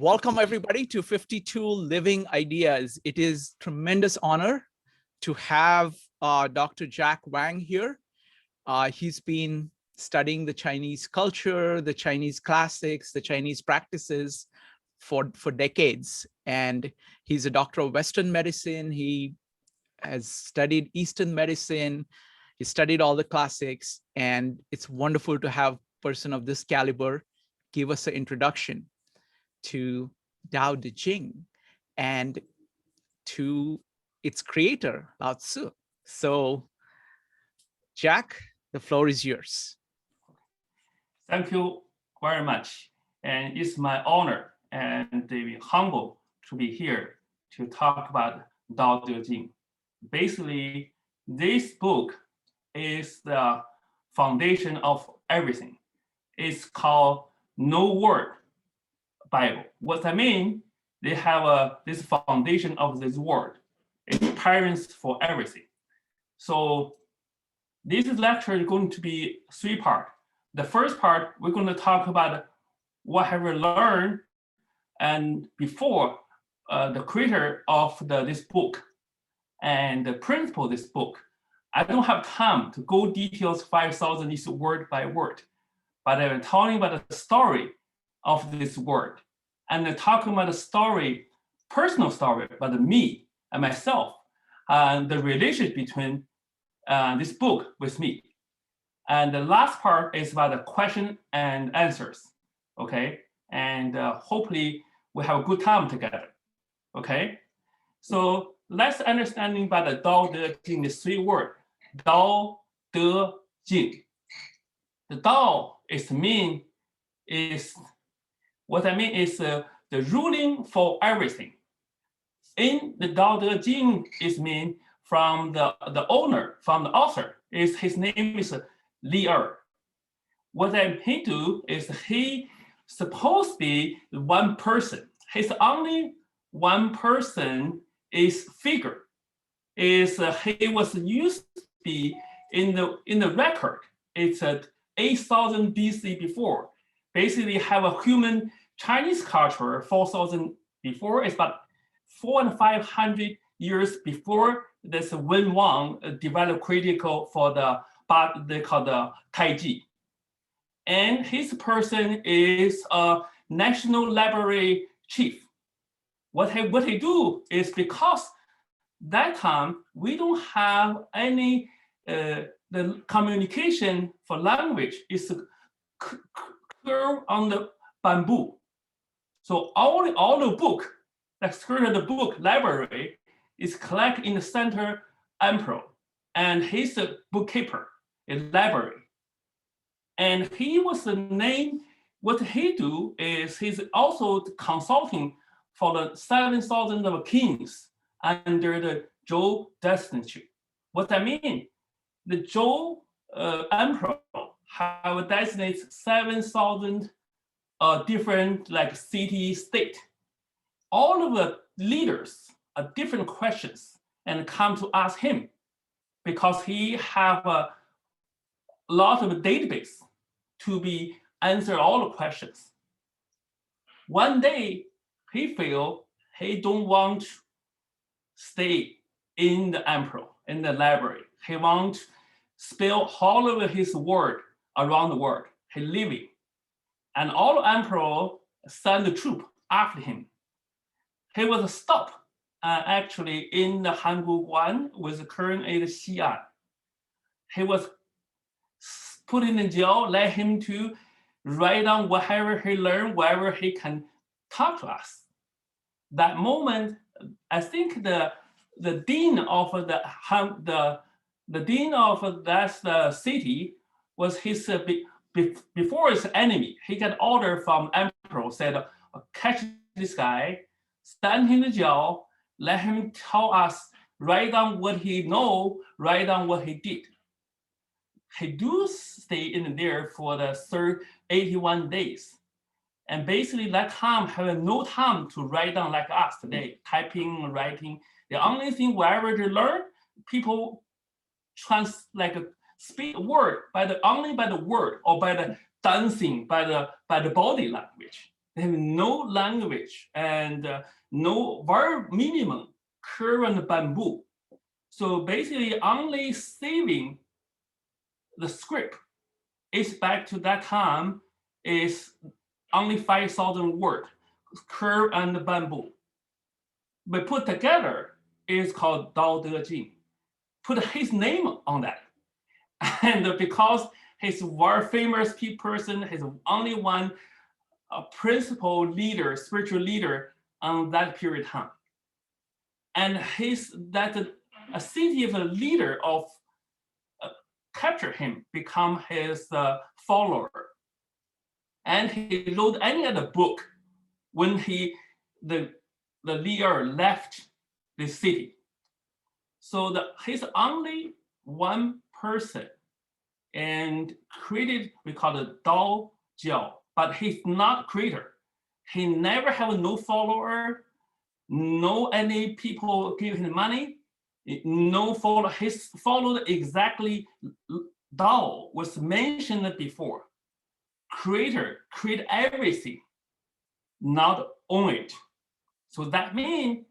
Welcome everybody to 52 Living Ideas. It is tremendous honor to have Dr. Jiakun Wang here. He's been studying the Chinese culture, the Chinese classics, the Chinese practices for decades. And he's a doctor of Western medicine. He has studied Eastern medicine. He studied all the classics. And it's wonderful to have a person of this caliber give us an introduction to Dao De Jing and to its creator, Lao Tzu. So, Jack, the floor is yours. Thank you very much. And it's my honor and humble to be here to talk about Dao De Jing. Basically, this book is the foundation of everything. It's called No Word Bible. What I mean, they have this foundation of this word. It's parents for everything. So this lecture is going to be three-part. The first part, we're going to talk about what have we learned and before the creator of this book and the principle of this book. I don't have time to go details 5,000 is word by word, but I'm talking about the story of this word and talking about the story, personal story about me and myself and the relationship between this book with me. And the last part is about the question and answers, okay? And hopefully we have a good time together, okay? So let's understanding about the Dao De Jing, the three words, Dao De Jing. The Dao what I mean is the ruling for everything. In the Dao De Jing is mean from the owner, from the author, his name is Li Er. What he do is he supposed to be one person. His only one person is figure. He was used to be in the record. It's at 8,000 BC before. Basically have a human Chinese culture 4,000 before. It's about 400 and 500 years before this Wen Wang developed critical for they call the Taiji. And his person is a national library chief. What he do is because that time we don't have any the communication for language is curved on the bamboo. So all the book, like skirted the book library, is collected in the center emperor, and he's a bookkeeper in library. And he was the name. What he do is he's also consulting for the 7,000 of kings under the Zhou dynasty. What I mean, the Zhou emperor have designated 7,000 different like city state. All of the leaders are different questions and come to ask him because he have a lot of database to be answer all the questions. One day he feel he don't want to stay in the emperor, in the library. He want to spill all of his word around the world. He leaving. And all emperor send the troop after him. He was stopped actually in the Hanguguan with the current aid Xi'an. He was put in the jail, let him to write down whatever he learned, wherever he can talk to us. That moment, I think the dean of the dean of that city was his before his enemy. He got order from emperor, said, catch this guy, stand him in the jail, let him tell us, write down what he know, write down what he did. He do stay in there for the 81 days. And basically that time have no time to write down like us today, typing, writing. The only thing wherever they learn, people speak a word only by the word or by the dancing, by the body language. They have no language and no very minimum current bamboo. So basically only saving the script is back to that time is only 5,000 word, curve and bamboo. But put together is called Dao De Jing. Put his name on that. And because he's a very famous person, he's only one principal leader, spiritual leader on that period of time. And a city of a leader of capture him, become his follower. And he wrote any other book when the leader left the city. So he's only one person and created, we call it Dao Jiao, but he's not creator. He never have no follower, no any people give him money, no follow. His followed exactly Dao was mentioned before. Creator create everything, not own it. So that means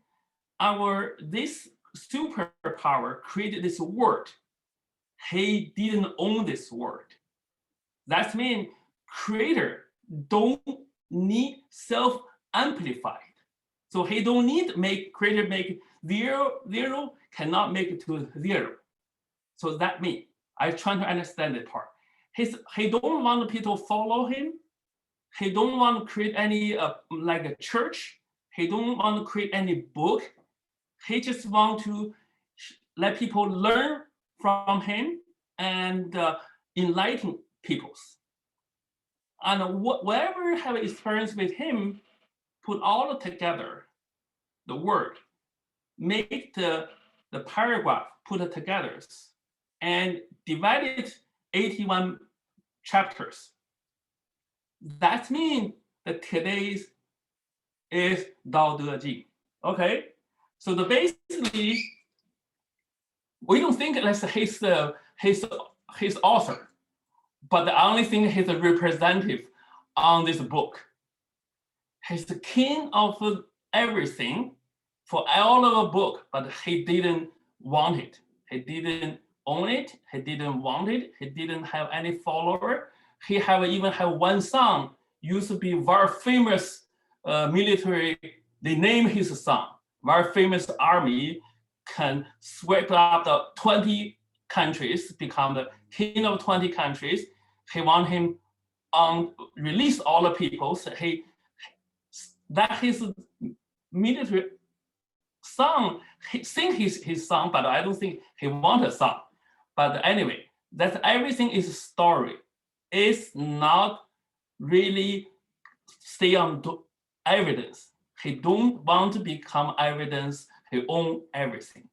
this superpower created this world. He didn't own this world. That means creator don't need self-amplified. So he don't need creator make zero, cannot make it to zero. So that means I trying to understand that part. He don't want people to follow him. He don't want to create any like a church. He don't want to create any book. He just want to let people learn from him and enlighten peoples. And whatever have experience with him, put all together, the word, make the paragraph, put it together, and divide it 81 chapters. That means that today's is Dao De Jing. Okay, so basically, we don't think that's his author, but the only thing he's a representative on this book. He's the king of everything for all of the book, but he didn't want it. He didn't own it. He didn't want it. He didn't have any follower. He even have one son, used to be very famous military. They name his son, very famous army, can sweep up the 20 countries, become the king of 20 countries. He want him release all the people. So that his military son, he think he's his son, but I don't think he want a son. But anyway, that everything is a story. It's not really stay on evidence. He don't want to become evidence. He own everything.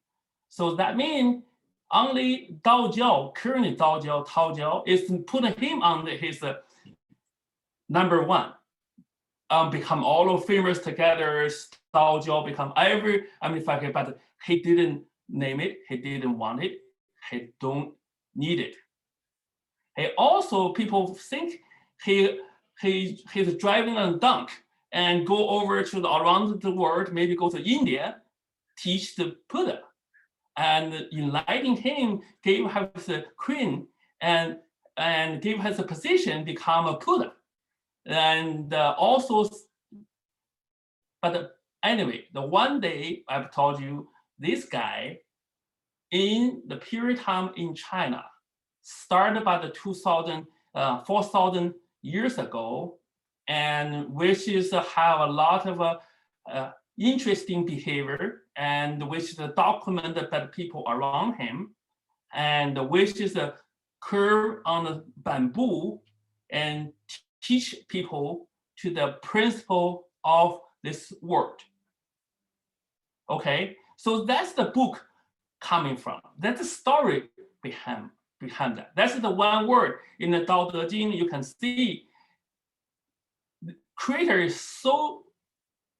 So that means only Dao Jiao, currently Dao Jiao, Tao Jiao, is put him on his number one. Become all of famous together. Dao Jiao become but he didn't name it. He didn't want it. He don't need it. He also, people think he's driving a dunk and go over to around the world, maybe go to India, teach the Buddha, and enlightening him, gave her the queen and gave her the position, become a Buddha. And also, but anyway, the one day I've told you, this guy in the period time in China, started by the 4,000 years ago, and which is have a lot of interesting behavior, and which is documented by the people around him, and which is a curve on the bamboo, and teach people to the principle of this world. Okay, so that's the book coming from. That's the story behind that. That's the one word in the Dao De Jing. You can see the creator is so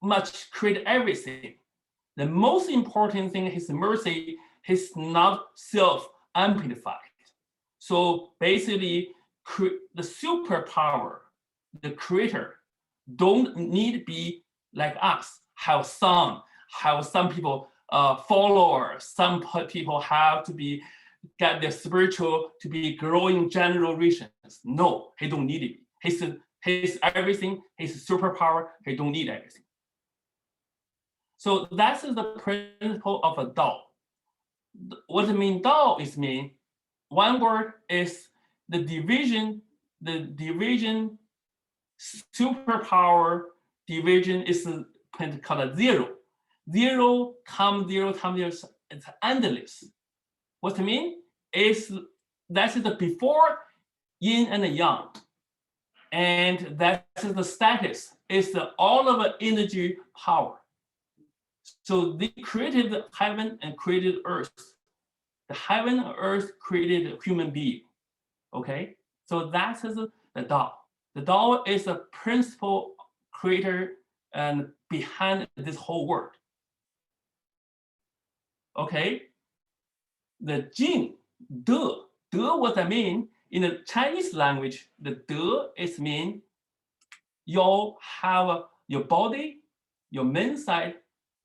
much create everything. The most important thing is mercy. Is not self-amplified. So basically, the superpower, the creator, don't need to be like us, have some people followers, some people have to be get their spiritual to be growing generations. No, he don't need it. He's everything, his superpower, he don't need everything. So that's the principle of a Dao. What it mean Dao is mean, one word is the division superpower division is called zero. Zero times zero times zero, it's endless. What I mean is that is the before yin and yang. And that is the status, is the all of the energy power. So they created the heaven and created earth. The heaven and earth created a human being. Okay, so that is the Dao. The Dao is the principal creator and behind this whole world. Okay, the Jing, De, what I mean in the Chinese language, the De is mean you have your body, your main side,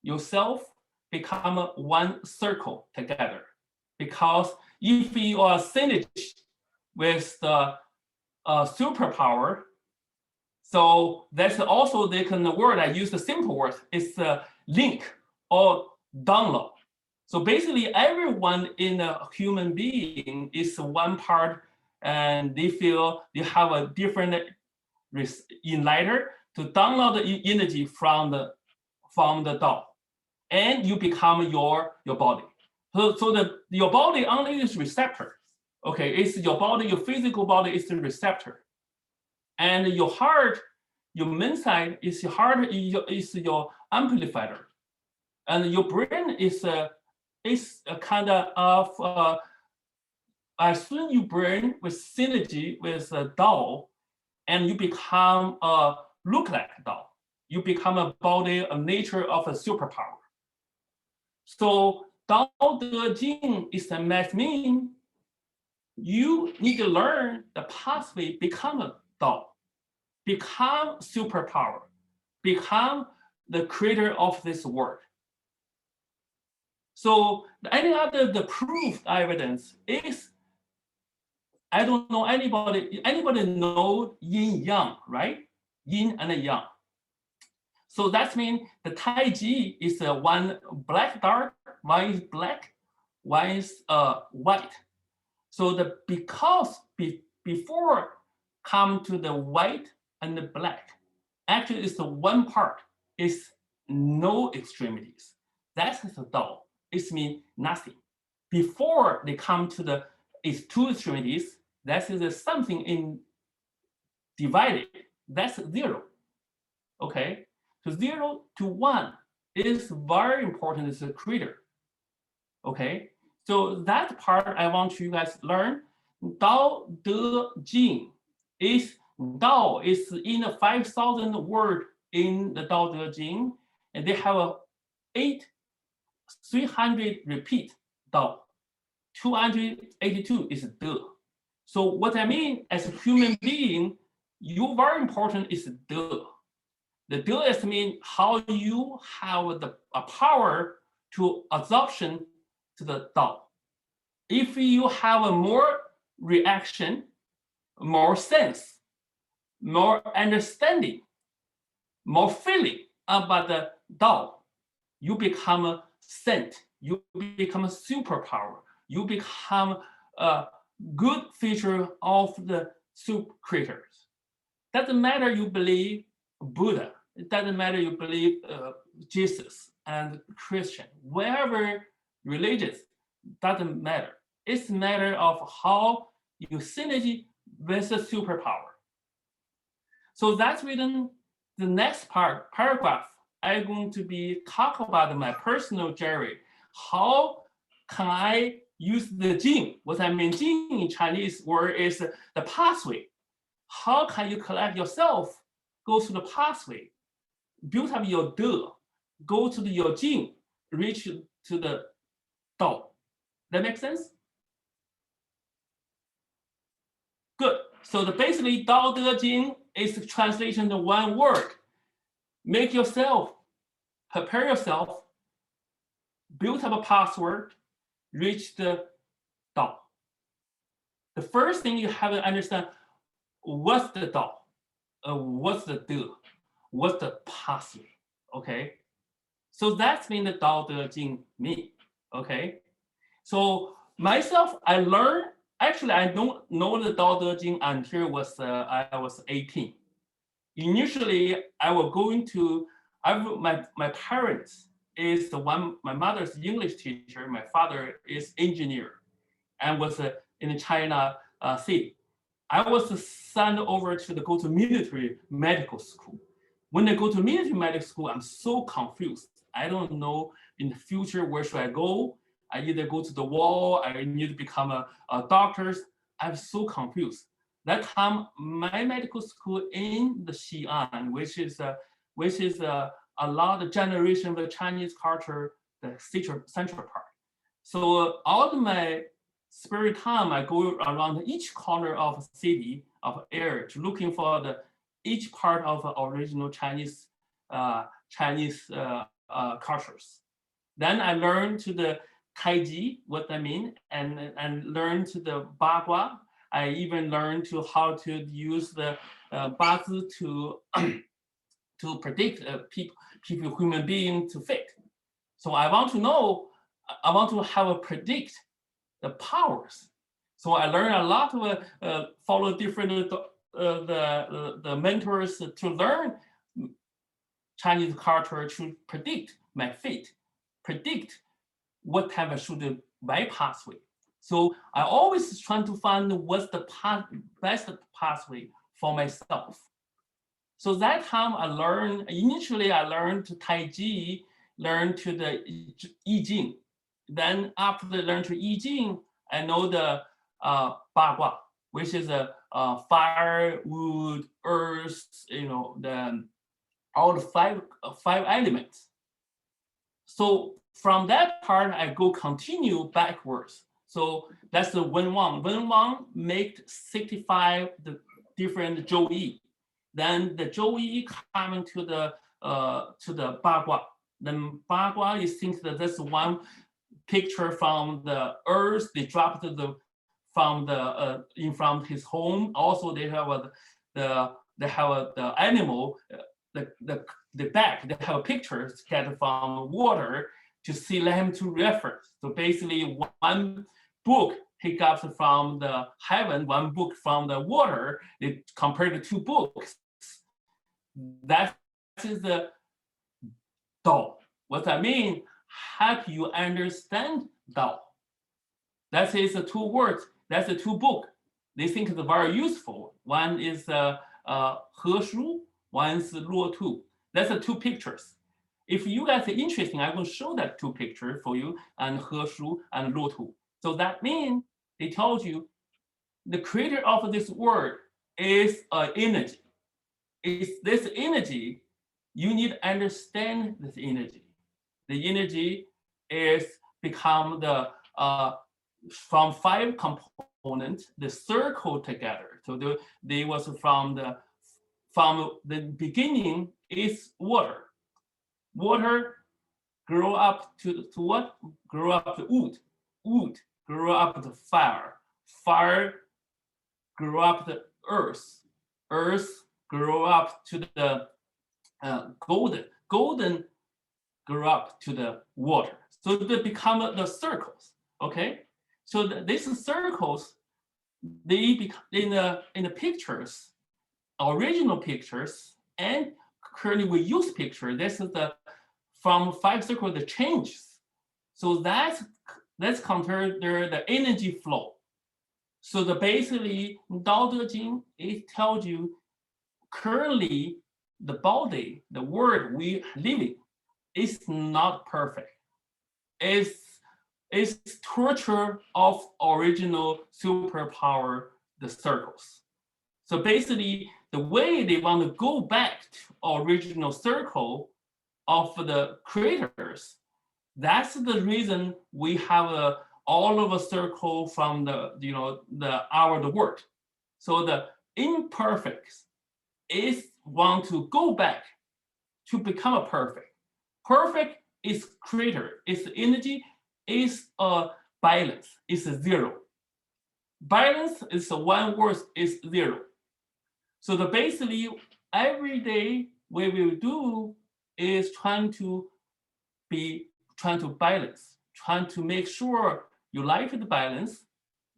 yourself become one circle together. Because if you are synergized with the superpower, so that's also the kind of word I use, the simple word, is link or download. So basically everyone in a human being is one part, and they feel they have a different enlighter to download the energy from the Dao, and you become your body. So your body only is receptor. Okay, it's your body, your physical body is the receptor. And your heart, your main side is your heart is your amplifier. And your brain is a kind of as soon you brain with synergy with Dao, and you become look like Dao. You become a body, a nature of a superpower. So Dao De Jing is a math mean you need to learn the pathway, become a Dao, become superpower, become the creator of this world. So any other the proved evidence is, I don't know anybody know yin yang, right? Yin and yang. So that means the Tai Chi is one black dark, one is black, one is white. So because before come to the white and the black, actually it's the one part, is no extremities. That's the Dao. It means nothing. Before they come to it's two extremities, that is something in divided. That's zero. Okay, so 0 to 1 is very important as a creator. Okay, so that part I want you guys to learn. Dao De Jing is Dao is in a 5,000 word in the Dao De Jing, and they have 300 repeat Dao. 282 is De. So what I mean as a human being, you very important is De. The De is mean how you have a power to absorption to the Dao. If you have a more reaction, more sense, more understanding, more feeling about the Dao, you become a saint, you become a superpower, you become a good feature of the super creators. Doesn't matter you believe Buddha, it doesn't matter you believe Jesus and Christian, wherever religious, doesn't matter. It's a matter of how you synergy with the superpower. So that's written the next paragraph. I'm going to be talk about my personal journey. How can I use the Jing? What I mean Jing in Chinese word is the pathway. How can you collect yourself, go through the pathway, build up your De, go to your Jing, reach to the Dao. That makes sense? Good. So basically Dao De Jing is the translation to one word. Make yourself, prepare yourself, build up a password, reach the Dao. The first thing you have to understand, what's the Dao? What's the De? What's the password? Okay. So that's been the Dao De Jing me. Okay. So myself, I learned, actually, I don't know the Dao De Jing until I was 18. Initially, I was going to, my parents is the one, my mother's English teacher, my father is engineer, and was in China city. I was sent over to go to military medical school. When I go to military medical school, I'm so confused. I don't know in the future, where should I go? I either go to the war, I need to become a doctor. I'm so confused. That time, my medical school in the Xi'an, which is a lot of generation of the Chinese culture, the central part. So all of my spare time, I go around each corner of a city, of area, to looking for each part of the original Chinese cultures. Then I learned to the Taiji, what that mean, and learn to the Bagua. I even learned to how to use the Bazi to predict people, human being to fate. So I want to have a predict the powers. So I learned a lot of follow different the mentors to learn Chinese culture, to predict my fate, predict what time I should my pathway. So I always try to find what's the best pathway for myself. So that time initially I learned to Taiji, learned to the I Ching. Then after I learned to I Ching, I know the Bagua, which is a fire, wood, earth, all the five elements. So from that part, I continue backwards. So that's the Wen Wang. Wen Wang made 65 the different Zhou Yi. Then the Zhou Yi coming to the Bagua. Then Bagua is think that that's one picture from the earth. They dropped from in front of his home. Also, they have the animal, the back. They have pictures scattered from water to see them to reference. So basically, one book he got from the heaven, one book from the water. They compared the two books. That is the Dao. What I mean, help you understand Dao. That is the two words. That's the two books. They think it's very useful. One is He Shu, one is Luo Tu. That's the two pictures. If you guys are interested, I will show that two pictures for you, and He Shu and Luo Tu. So that means they told you the creator of this word is an energy. It's this energy, you need to understand this energy. The energy is become the from 5 components, the circle together. So they was from the beginning is water. Water grow up to what? Grow up to wood. Wood grow up to fire. Fire grow up to earth. Earth grow up to the golden. Golden grow up to the water. So they become the circles. Okay. So these circles, they become in the pictures, original pictures, and currently we use picture. This is from 5 circles the changes. So that's compared the energy flow. So basically Dao De Jing, it tells you currently the body, the world we living is not perfect. It's torture of original superpower, the circles. So basically, the way they want to go back to original circle of the creators, that's the reason we have all of a circle from the world. So the imperfect is want to go back to become a perfect. Perfect is creator, is energy, is a balance, is a zero. Balance is one word, is zero. So basically every day what we will do is trying to balance, trying to make sure your life is balanced,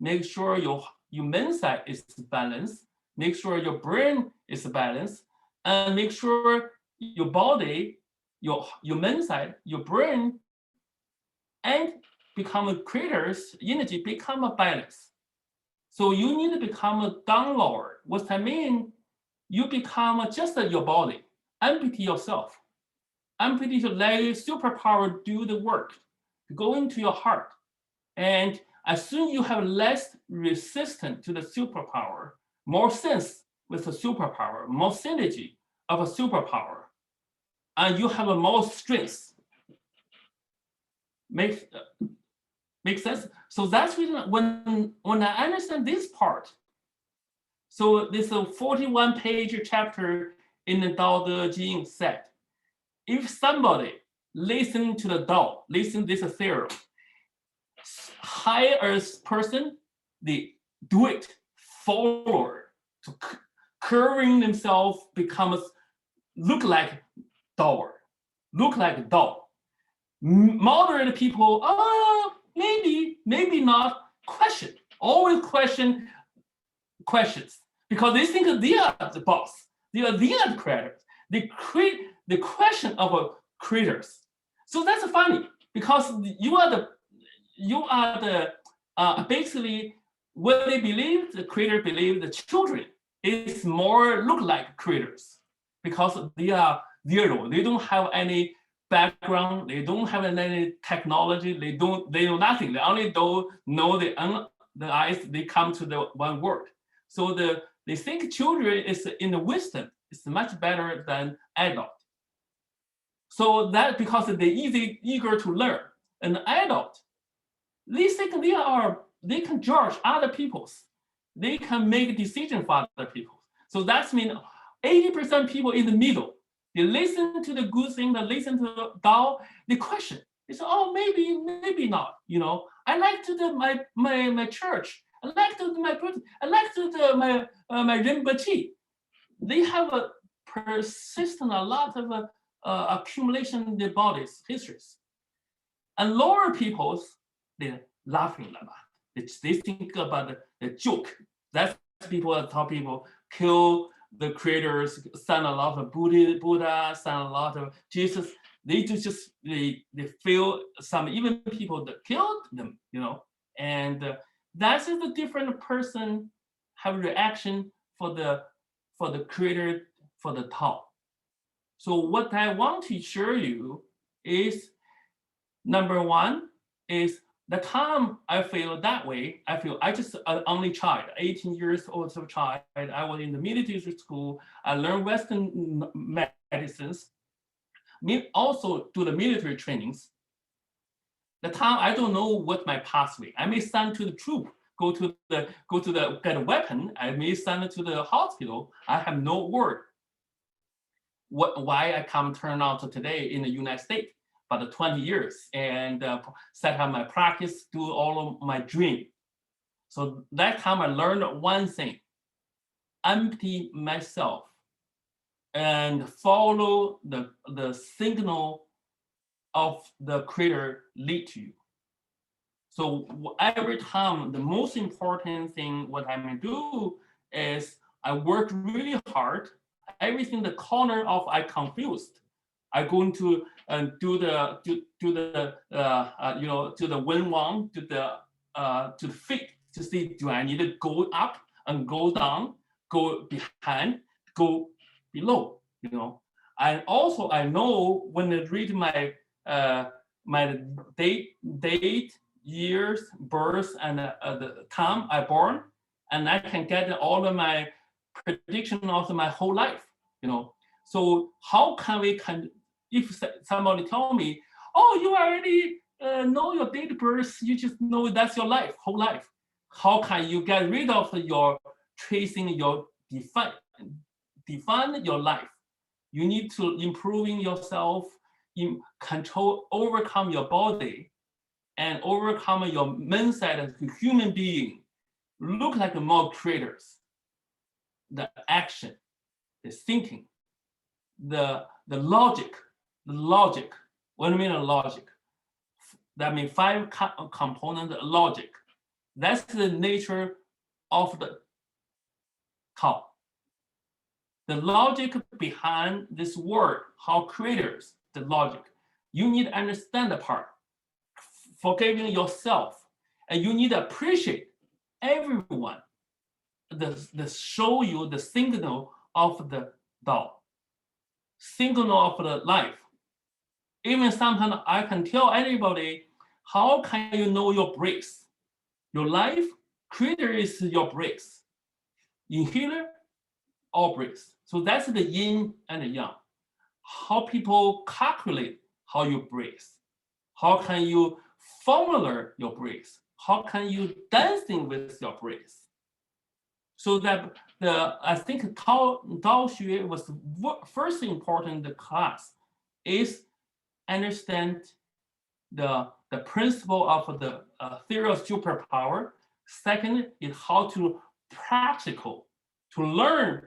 make sure your mindset is balanced, make sure your brain is balanced, and make sure your body, your mindset, your brain, and become a creator's energy, become a balance. So you need to become a download. What I mean, you become just your body, empty yourself, empty to let your superpower do the work, go into your heart. And as soon as you have less resistance to the superpower, more sense with the superpower, more synergy of a superpower, and you have a more strength. Makes sense? So that's reason when I understand this part, so this 41-page chapter in the Dao De Jing said, if somebody listen to the Dao, listen to this theory, hire a person, they do it forward to curving themselves becomes look like Dao, look like Dao. Moderate people, maybe not question, always questions, because they think they are the boss, they are the creators. They create the question of creators. So that's funny because you are the basically what they believe, the creator believe the children is more look like creators because they are zero. They don't have any background, they don't have any technology, they know nothing. They only know the eyes, they come to the one word. So they think children is in the wisdom is much better than adult. So that because they eager to learn. An adult, they think they can judge other people's, they can make decisions for other people. So that means 80% people in the middle. They listen to the good thing, they listen to the Dao, they question. They say, oh, maybe not. I like to my church. I like to my person. I like to my Rinpoche. They have a persistent, a lot of accumulation in their bodies, histories. And lower peoples, they're laughing about it. They think about the joke. That's people, top people kill the creators, send a lot of Buddha, send a lot of Jesus. They they feel some even people that killed them, and that's the different person have reaction for the creator, for the Tao. So what I want to show you is number one is the time I feel that way. I just an only child, 18 years old child. I was in the military school. I learned Western medicines. Also do the military trainings. The time I don't know what my pathway. I may send to the troop, go to the get a weapon. I may send to the hospital. I have no word. Why I come turn out today in the United States. But 20 years and set up my practice, do all of my dream. So that time I learned one thing, empty myself and follow the signal of the creator lead to you. So every time, the most important thing what I'm gonna do is I work really hard. Everything the corner of I confused. I'm going to do the Wen Wang, to the feet to see, do I need to go up and go down, go behind, go below, And also I know when I read my my date, years, birth, and the time I born, and I can get all of my prediction of my whole life, So how can we if somebody tell me, oh, you already know your date of birth, you just know that's your life, whole life. How can you get rid of your tracing your define your life. You need to improving yourself, overcome your body, and overcome your mindset as a human being. Look like more creators. The action, the thinking, the logic. What do you mean logic? That means 5 component logic. That's the nature of the Tao. The logic behind this word, how creators, the logic. You need to understand the part, forgiving yourself, and you need to appreciate everyone. The show you the signal of the Tao, signal of the life. Even sometimes I can tell anybody, how can you know your breaks? Your life, creator is your breaks. Inhaler, all breaks. So that's the yin and the yang. How people calculate how you breathe. How can you formulate your breath? How can you dancing with your breath? So that I think Tao Xue was the first important class is understand the principle of the theory of superpower. Second is how to practical to learn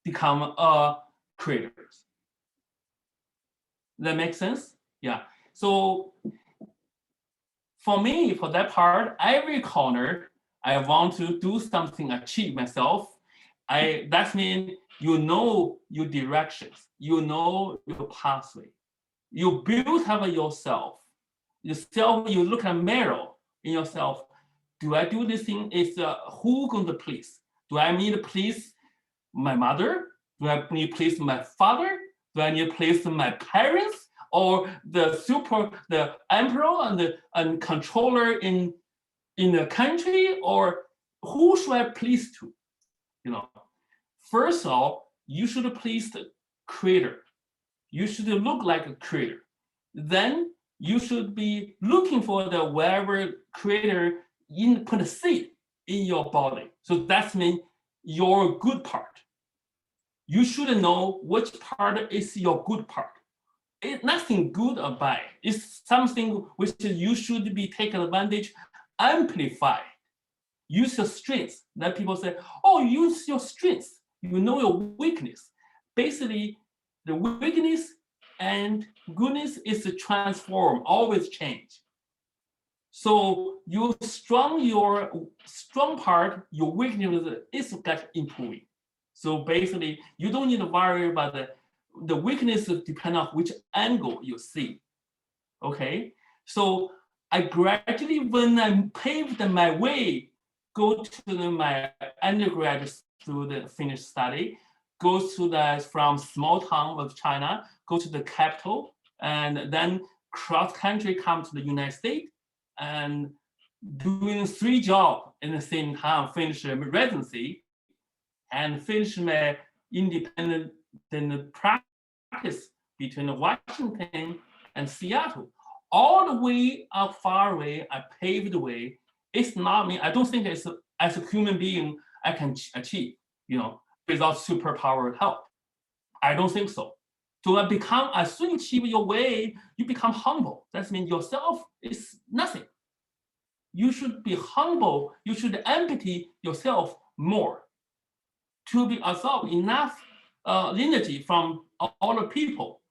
become a creators. That makes sense? Yeah. So for me, for that part, every corner I want to do something, achieve myself. That means you know your directions, you know your pathway. You build up yourself. Yourself, you look at a mirror in yourself. Do I do this thing? Is who going to please? Do I need to please my mother? Do I need to please my father? Do I need to please my parents? Or the emperor and controller in the country? Or who should I please to? First of all, you should please the creator. You should look like a creator. Then you should be looking for the wherever creator put a seed in your body. So that means your good part. You should know which part is your good part. It's nothing good or bad. It's something which you should be taken advantage, amplify. Use your strengths. That people say, oh, use your strengths. You know your weakness. Basically, the weakness and goodness is to transform, always change. So your strong part, your weakness is get improving. So basically, you don't need to worry about the weakness depends on which angle you see. Okay, so I gradually, when I paved my way, go to my undergrad student finish study, go to from small town of China, go to the capital, and then cross country come to the United States, and doing 3 jobs in the same time, finish residency, and finish my independent practice between Washington and Seattle. All the way up far away, I paved the way. It's not me. I don't think it's as a human being I can achieve, without superpower help. I don't think so. So as soon as you achieve your way, you become humble. That means yourself is nothing. You should be humble. You should empty yourself more to be absorbed enough energy from all the people,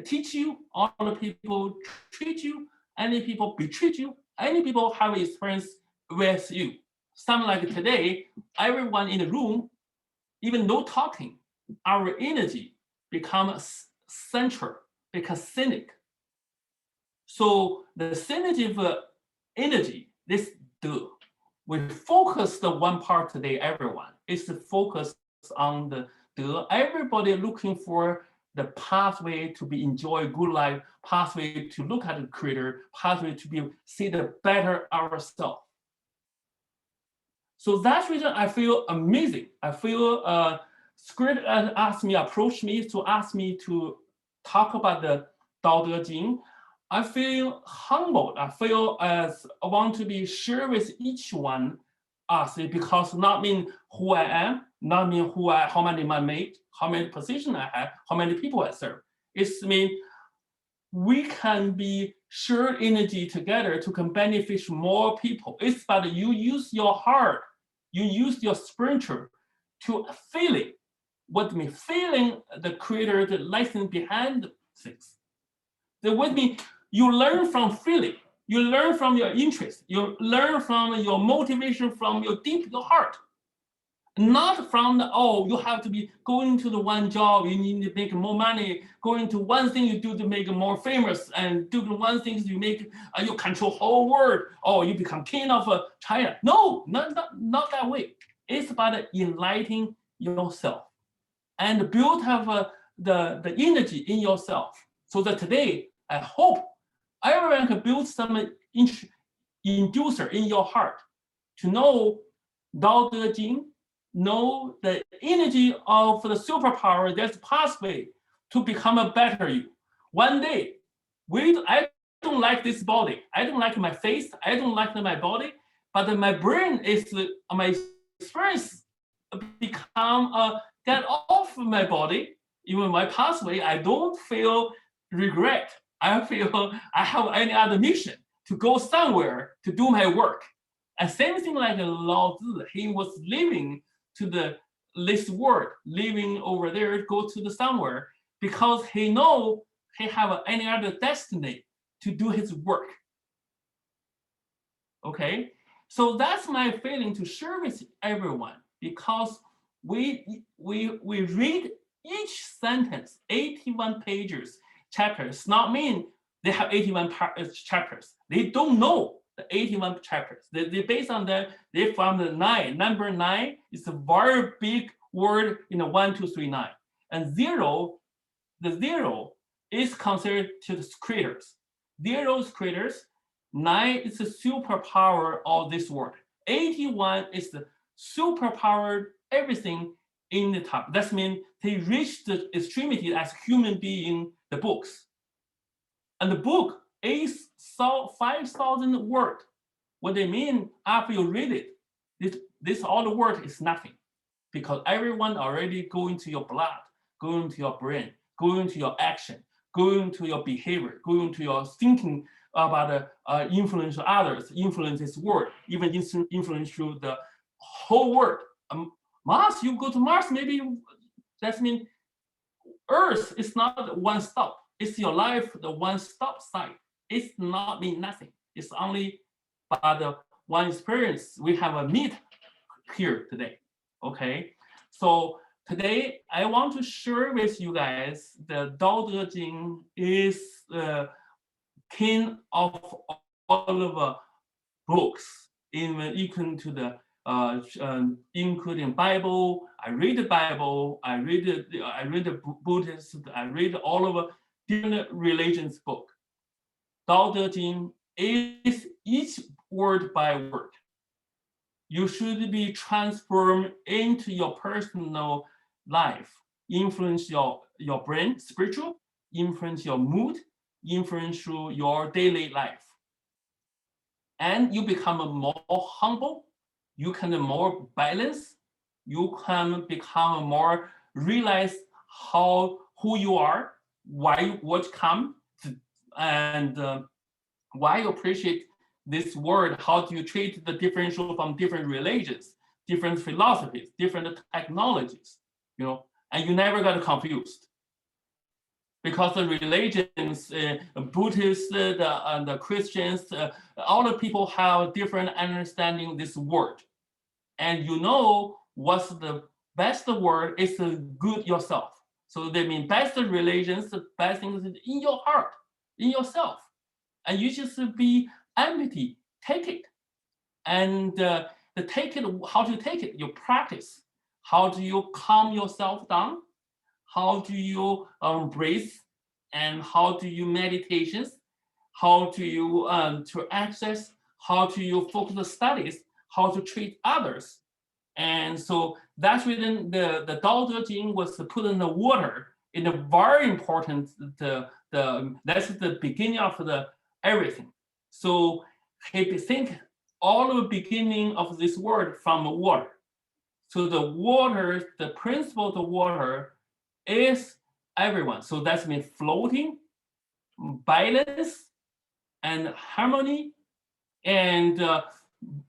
teach you, all the people treat you, any people betray you, any people have experience with you. Something like today, everyone in the room, even no talking, our energy becomes central, becomes cynic. So the synergy of energy, we focus the one part today, everyone, is to focus on the everybody looking for the pathway to be enjoy good life, pathway to look at the creator, pathway to see the better ourselves. So that's reason I feel amazing. I feel Squid approached me to ask me to talk about the Dao De Jing. I feel humbled. I feel as I want to be share with each one us, because not mean who I am, not mean how many I made, how many positions I have, how many people I serve. It's mean we can be share energy together to can benefit more people. It's about you use your heart, you use your spiritual to feel it. What mean feeling the creator, the lesson behind things. The what mean you learn from feeling, you learn from your interest, you learn from your motivation, from your deep your heart. Not from the, oh, you have to be going to the one job, you need to make more money, going to one thing you do to make it more famous, and do the one thing you make, you control whole world, or you become king of China. No, not that way. It's about enlightening yourself and build have the energy in yourself. So that today, I hope everyone can build some inducer in your heart to know Dao De Jing, know the energy of the superpower that's pathway to become a better you. One day, I don't like this body. I don't like my face. I don't like my body. But my brain is my experience become get off my body. Even my pathway, I don't feel regret. I feel I have any other mission to go somewhere to do my work. And same thing like Lao Tzu, he was living to this world, living over there, go to the somewhere, because he know he have any other destiny to do his work. Okay, so that's my feeling to share with everyone, because we read each sentence, 81 pages, chapters, not mean they have 81 chapters. They don't know the 81 chapters. They based on that, they found the 9. Number 9 is a very big word in the 1, 2, 3, 9. And 0, the 0 is considered to the creators. 0 is creators. 9 is the superpower of this word. 81 is the superpower, everything in the top. That means they reach the extremity as human being, the books. And the book is 5,000 words. What they mean after you read it, this all the word is nothing, because everyone already go into your blood, go into your brain, go into your action, go into your behavior, go into your thinking about influence others, influence this world, even influence through the whole world. Mars, you go to Mars, maybe that means Earth is not one stop. It's your life, the one-stop site. It's not mean nothing. It's only by the one experience. We have a meet here today, okay? So today I want to share with you guys the Dao De Jing is the king of all of the books, even equal to the including Bible. I read the Bible. I read the Buddhist. I read all of different religions book. Dao De Jing is each word by word. You should be transformed into your personal life, influence your brain, spiritual, influence your mood, influence your daily life. And you become more humble, you can more balance, you can become more realize who you are, what come, and why you appreciate this word. How do you treat the differential from different religions, different philosophies, different technologies, and you never got confused. Because the religions, Buddhists, the Christians, all the people have different understanding this word. And what's the best word is good yourself. So they mean best religions, the best things in your heart, in yourself. And you just be empty, take it. And take it, how do you take it? You practice. How do you calm yourself down? How do you breathe? And how do you meditations? How do you to access? How do you focus the studies? How to treat others? And so that's reason the Dao De Jing was put in the water in a very important that's the beginning of the everything. So he think all the beginning of this word from water. So the water, the principle of the water is everyone. So that's means floating, balance, and harmony, and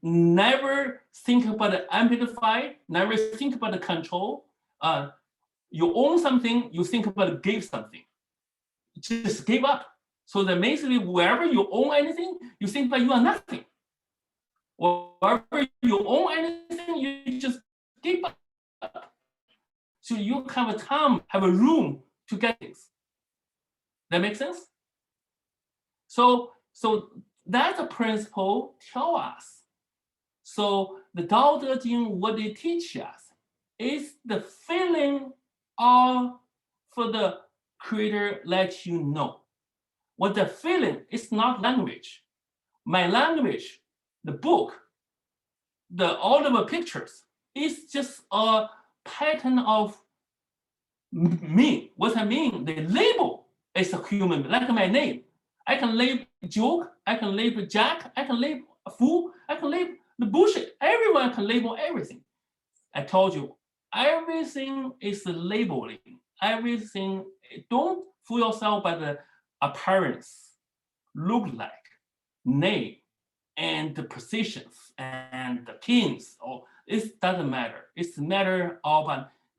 never think about the amplify, never think about the control. You own something, you think about give something. Just give up. So that basically wherever you own anything, you think that you are nothing. Wherever you own anything, you just give up. So you have a time, have a room to get things. That makes sense? So that's a principle tell us. So the Dao De Jing, what they teach us is the feeling of for the creator let you know. What the feeling is not language. My language, the book, all of the pictures is just a pattern of me. What I mean, the label is a human, like my name. I can label joke, I can label Jack, I can label a fool, I can label the bullshit. Everyone can label everything. I told you, everything is labeling. Everything, don't fool yourself by the appearance, look like, name, and the positions and the pins. Or it doesn't matter. It's a matter of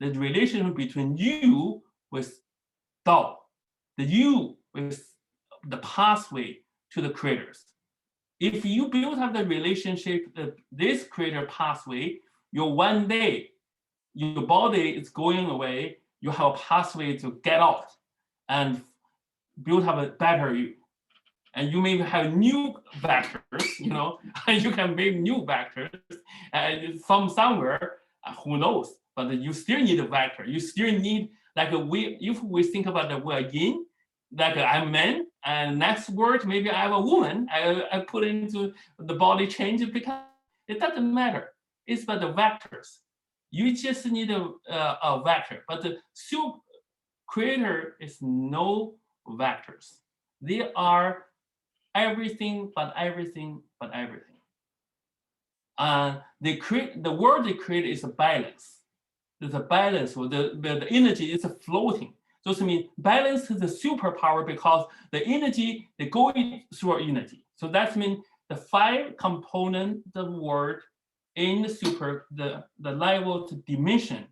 the relation between you with Dao, the you with the pathway to the creators. If you build up the relationship, this creator pathway, one day, your body is going away, you have a pathway to get out and build up a better you. And you may have new vectors, and you can make new vectors from somewhere, who knows? But you still need a vector. You still need, if we think about the word yin, like I'm man, and next word, maybe I'm a woman, I put into the body change because it doesn't matter. It's about the vectors. You just need a vector, but the super creator is no vectors. They are everything but everything but everything. The word they create is a balance. There's a balance, the energy is floating. So it means balance is a superpower because the energy, they go through energy. So that means the 5 component the word in the level to dimension,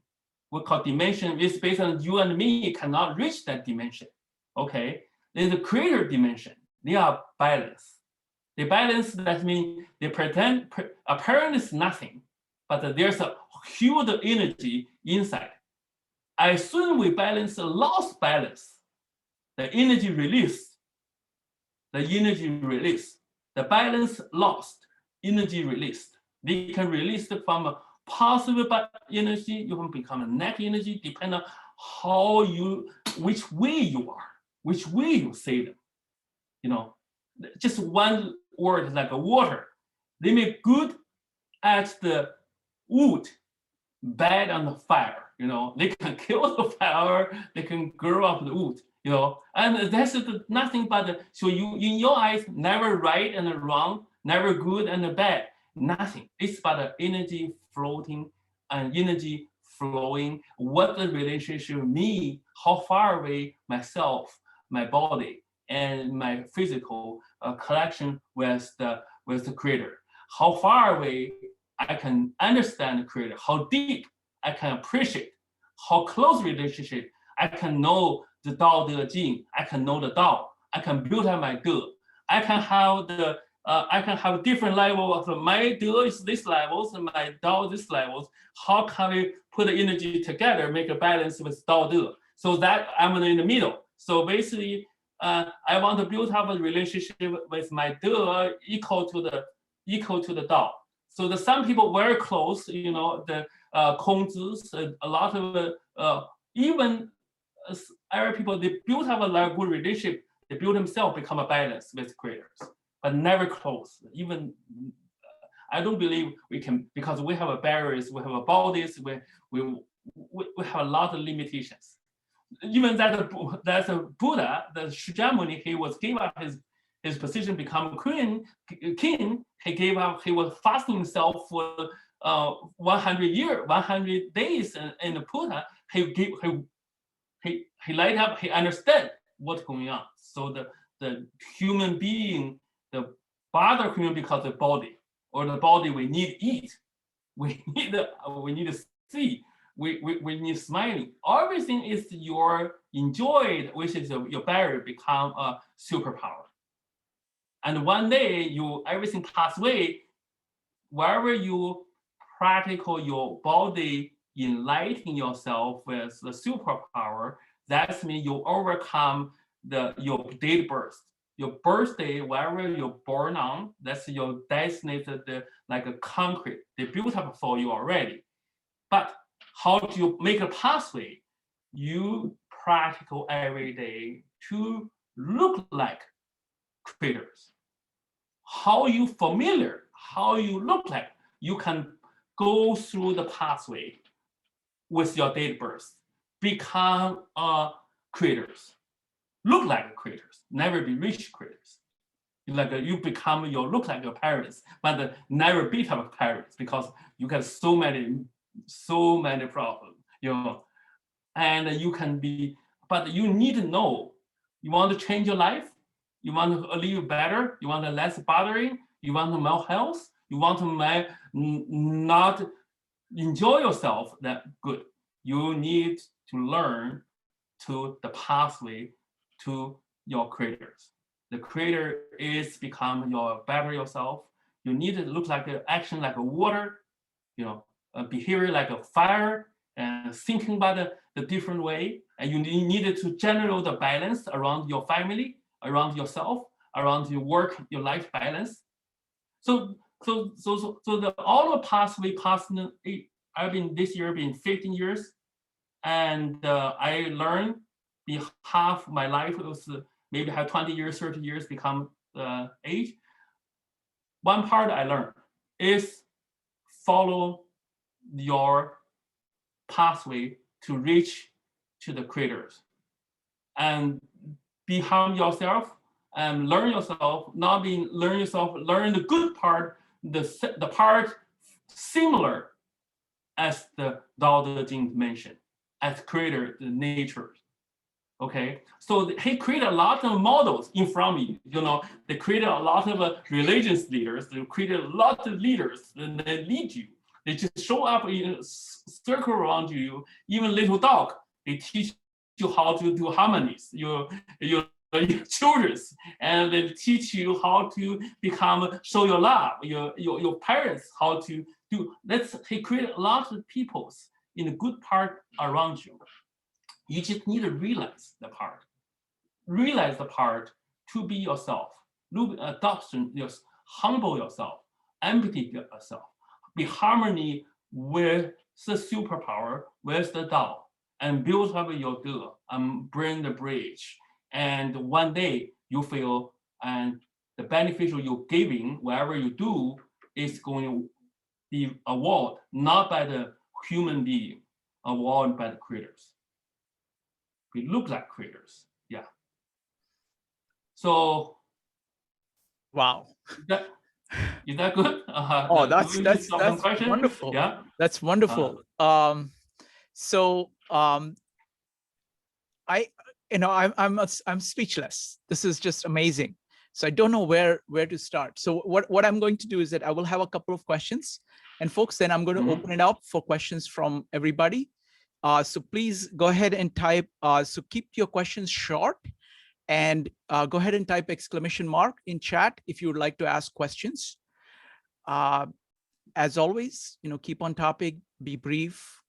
we call dimension is based on you and me cannot reach that dimension. Okay, there's a creator dimension. They are balanced. The balance, that means they pretend apparent is nothing, but there's a huge energy inside. As soon as we balance the lost balance, the energy release, the balance lost, energy released. They can release it from a positive energy, you can become a negative energy, depending on which way you are, which way you say them. Just one word like a water. They make good at the wood, bad on the fire. They can kill the fire, they can grow up the wood. And that's nothing but so you in your eyes never right and wrong, never good and bad, nothing. It's about the energy floating and energy flowing. What the relationship me, how far away myself, my body, and my physical connection with the creator. How far away I can understand the creator, how deep I can appreciate, how close relationship I can know the Dao De Jing, I can know the Dao, I can build up my De. I can have different level of my De is this levels and my Dao this levels. How can we put the energy together, make a balance with Dao De? So that I'm in the middle. So basically, I want to build up a relationship with my De equal to the Dao. So some people very close, the Kongzi, a lot of even Arab people, they build up a good relationship. They build themselves, become a balance with creators, but never close. Even I don't believe we can, because we have a barriers, we have a bodies, we have a lot of limitations. Even that's a Buddha, the Shakyamuni, he was gave up his position become king, he was fasting himself for 100 days in the Buddha. He light up, he understand what's going on. So the human being, the bother human because the body, or the body we need eat, we need to see, we need smiling. Everything is your enjoyed, which is your barrier become a superpower. And one day everything pass away, wherever you practical your body enlightening yourself with the superpower, that means you overcome your date of birth. Your birthday, wherever you're born on, that's your designated like a concrete. They built up for you already. But how do you make a pathway? You practical every day to look like creators. How you familiar, how you look like, you can go through the pathway with your date of birth, become creators, look like creators, never be rich creators. Like you look like your parents, but never become parents because you got so many problems, and you can be, but you need to know, you want to change your life, you want to live better, you want less bothering, you want more health, you want to not enjoy yourself that good. You need to learn to the pathway to your creators. The creator is become your better yourself. You need to look like action like a water, behavior like a fire, and thinking about the different way. And you needed to generate the balance around your family, around yourself, around your work, your life balance. So all the pathway I've been this year been 15 years, and I learned half my life was maybe have 20 years, 30 years become age. One part I learned is follow your pathway to reach to the creators, and be harm yourself and learn yourself, learn the good part, the part similar as the Dao De Jing mentioned, as creator, the nature. Okay, so he created a lot of models in front of you. They created a lot of religious leaders. They created a lot of leaders, and they lead you. They just show up in a circle around you. Even little dog, they teach you how to do harmonies. Your children, and they teach you how to show your love. Your parents how to do. He created a lot of peoples in the good part around you. You just need to realize the part to be yourself. Look, adoption, humble yourself, empty yourself, be harmony with the superpower, with the Tao, and build up your good and bring the bridge. And one day you feel, and the beneficial you're giving, wherever you do, is going to be awarded not by the human being, awarded by the creators. We look like creators. Yeah. So. Wow. Is that good? Oh, that's wonderful. Yeah. That's wonderful. I'm speechless. This is just amazing. So I don't know where to start. So what I'm going to do is that I will have a couple of questions, and folks, then I'm going to open it up for questions from everybody. So please go ahead and type, so keep your questions short, and go ahead and type exclamation mark in chat if you would like to ask questions. As always, keep on topic, be brief,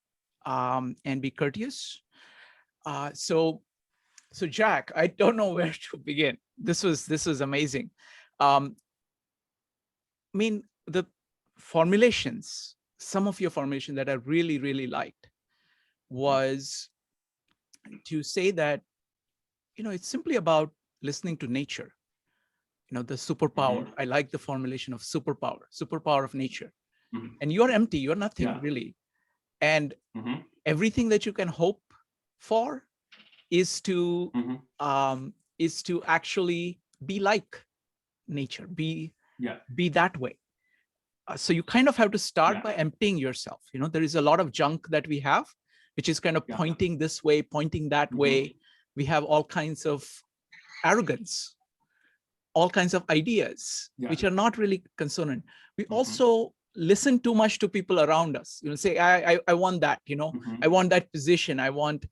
and be courteous. So Jack, I don't know where to begin. This was amazing. I mean, the formulations, some of your formulation that I really, really liked was to say that, it's simply about listening to nature. The superpower. I like the formulation of superpower of nature. And you're empty, you're nothing really. And everything that you can hope for is to actually be like nature, be Yeah. that way. So you kind of have to start Yeah. by emptying yourself. You know, there is a lot of junk that we have, which is kind of Yeah. pointing this way, pointing that Mhm. way. We have all kinds of arrogance, all kinds of ideas, Yeah. which are not really concerned. We Mhm. also listen too much to people around us. You know, say, I want that, you know, Mhm. I want that position, I want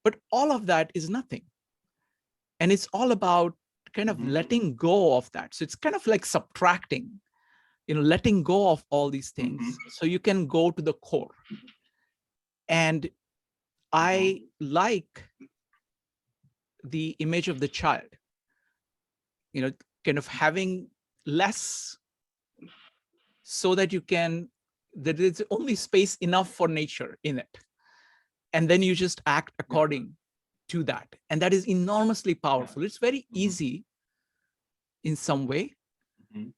but all of that is nothing. And it's all about kind of Mhm. letting go of that. So it's kind of like subtracting, you know, letting go of all these things, Mhm. so you can go to the core. And I like the image of the child, you know, kind of having less, so that you can, that there's only space enough for nature in it. And then you just act according to that. And that is enormously powerful. It's very easy in some way. Mhm.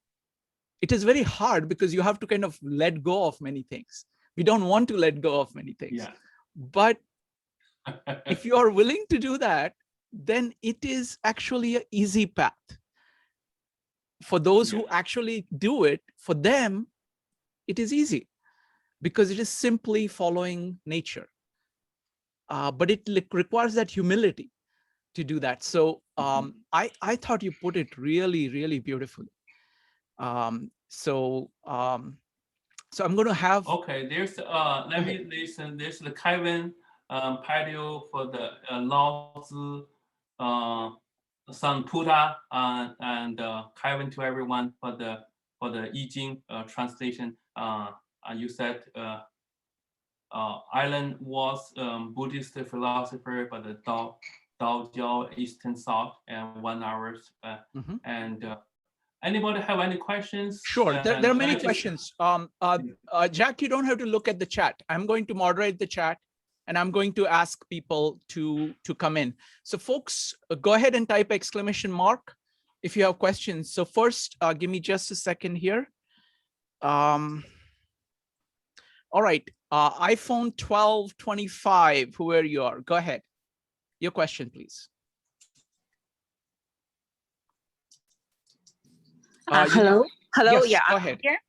It is very hard because you have to kind of let go of many things. We don't want to let go of many things. Yeah. But if you are willing to do that, then it is actually an easy path. For those who actually do it, for them, it is easy because it is simply following nature. But it requires that humility to do that. So I thought you put it really, really beautifully. So I'm going to have. Okay, there's let me listen. There's the Kevin patio for the Lao Tzu, San Buddha, and Kevin to everyone for the I Ching translation. You said Island was Buddhist philosopher, but the Dao Jiao Eastern thought and 1 hour. Mhm. And anybody have any questions? Sure, there are many just, questions. Jack, you don't have to look at the chat. I'm going to moderate the chat, and I'm going to ask people to come in. So folks, go ahead and type exclamation mark if you have questions. So first, give me just a second here. All right, iPhone 1225, whoever you are, go ahead. Your question, please. Hello. Yes, Yeah, go I'm ahead. here.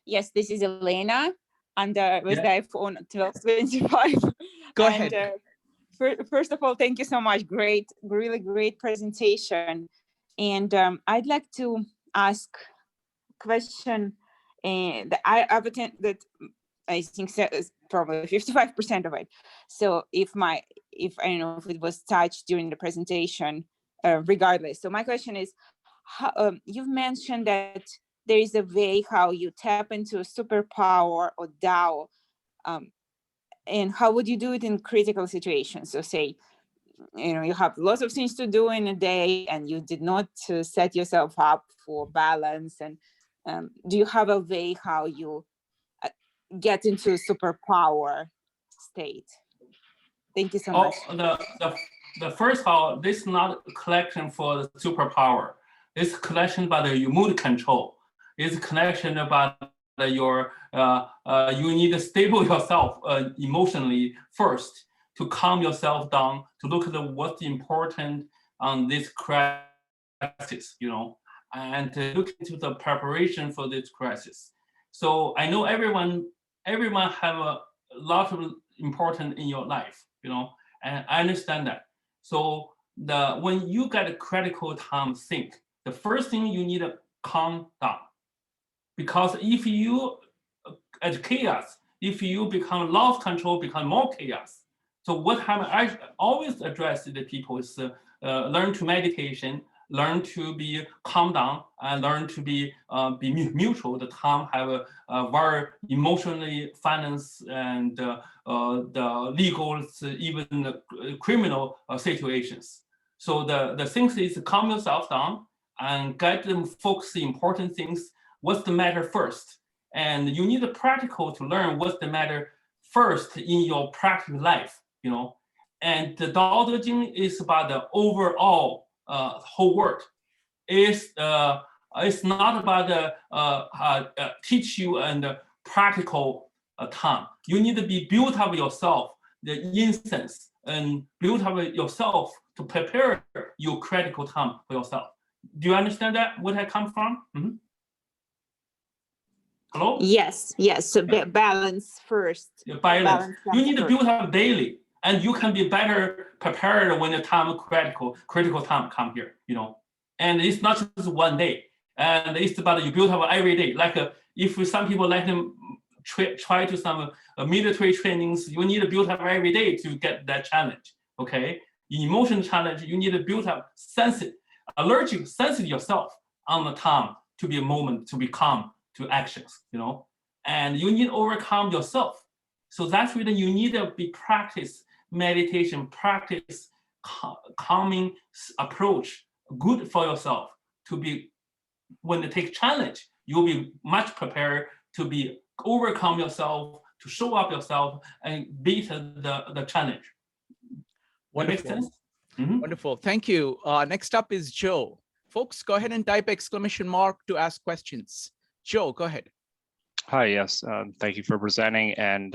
Yes, this is Elena, and with the iPhone 1225. Go ahead. First of all, thank you so much. Great, really great presentation. And I'd like to ask a question that I attend that I think is probably 55% of it. So if I don't know if it was touched during the presentation, regardless. So my question is, you've mentioned that there is a way how you tap into a superpower or Dao, and how would you do it in critical situations? So say, you know, you have lots of things to do in a day and you did not set yourself up for balance. And do you have a way how you get into a superpower state? Thank you so much. The first power, this is not a collection for the superpower. It's a collection about the mood control. It's a collection about your, you need to stable yourself emotionally first to calm yourself down, to look at what's important on this crisis, you know, and to look into the preparation for this crisis. So I know everyone have a lot of important in your life, you know, and I understand that. So when you get a critical time think, the first thing you need to calm down. Because if you at chaos, if you become lost control, become more chaos. So what I always address the people is learn to meditation, learn to be calm down, and learn to be mutual. The time have a very emotionally, finance, and the legal, even the criminal situations. So the things is calm yourself down and get them focus the important things. What's the matter first? And you need a practical to learn what's the matter first in your practical life, you know. And the Dao De Jing is about the overall whole world. It's not about the teach you and practical time. You need to be built up yourself, the instance, and build up yourself to prepare your critical time for yourself. Do you understand that, where I come from? Hello? Yes, yes. So balance first. Balance. You need to first. build up daily, and you can be better prepared when the time critical time come here, you know. And it's not just one day, and it's about you build up every day. Like if some people let them try to some military trainings, you need to build up every day to get that challenge. Okay, emotional challenge, you need to build up sensitive yourself on the time to be a moment to be calm to actions, you know, and you need to overcome yourself. So that's really you need to be practice meditation, practice calming approach, good for yourself to be when you take challenge, you'll be much prepared to be overcome yourself, to show up yourself and beat the challenge. Wonderful. That makes sense? Mm-hmm. Wonderful. Thank you. Next up is Joe. Folks, go ahead and type exclamation mark to ask questions. Joe, go ahead. Hi, yes, thank you for presenting, and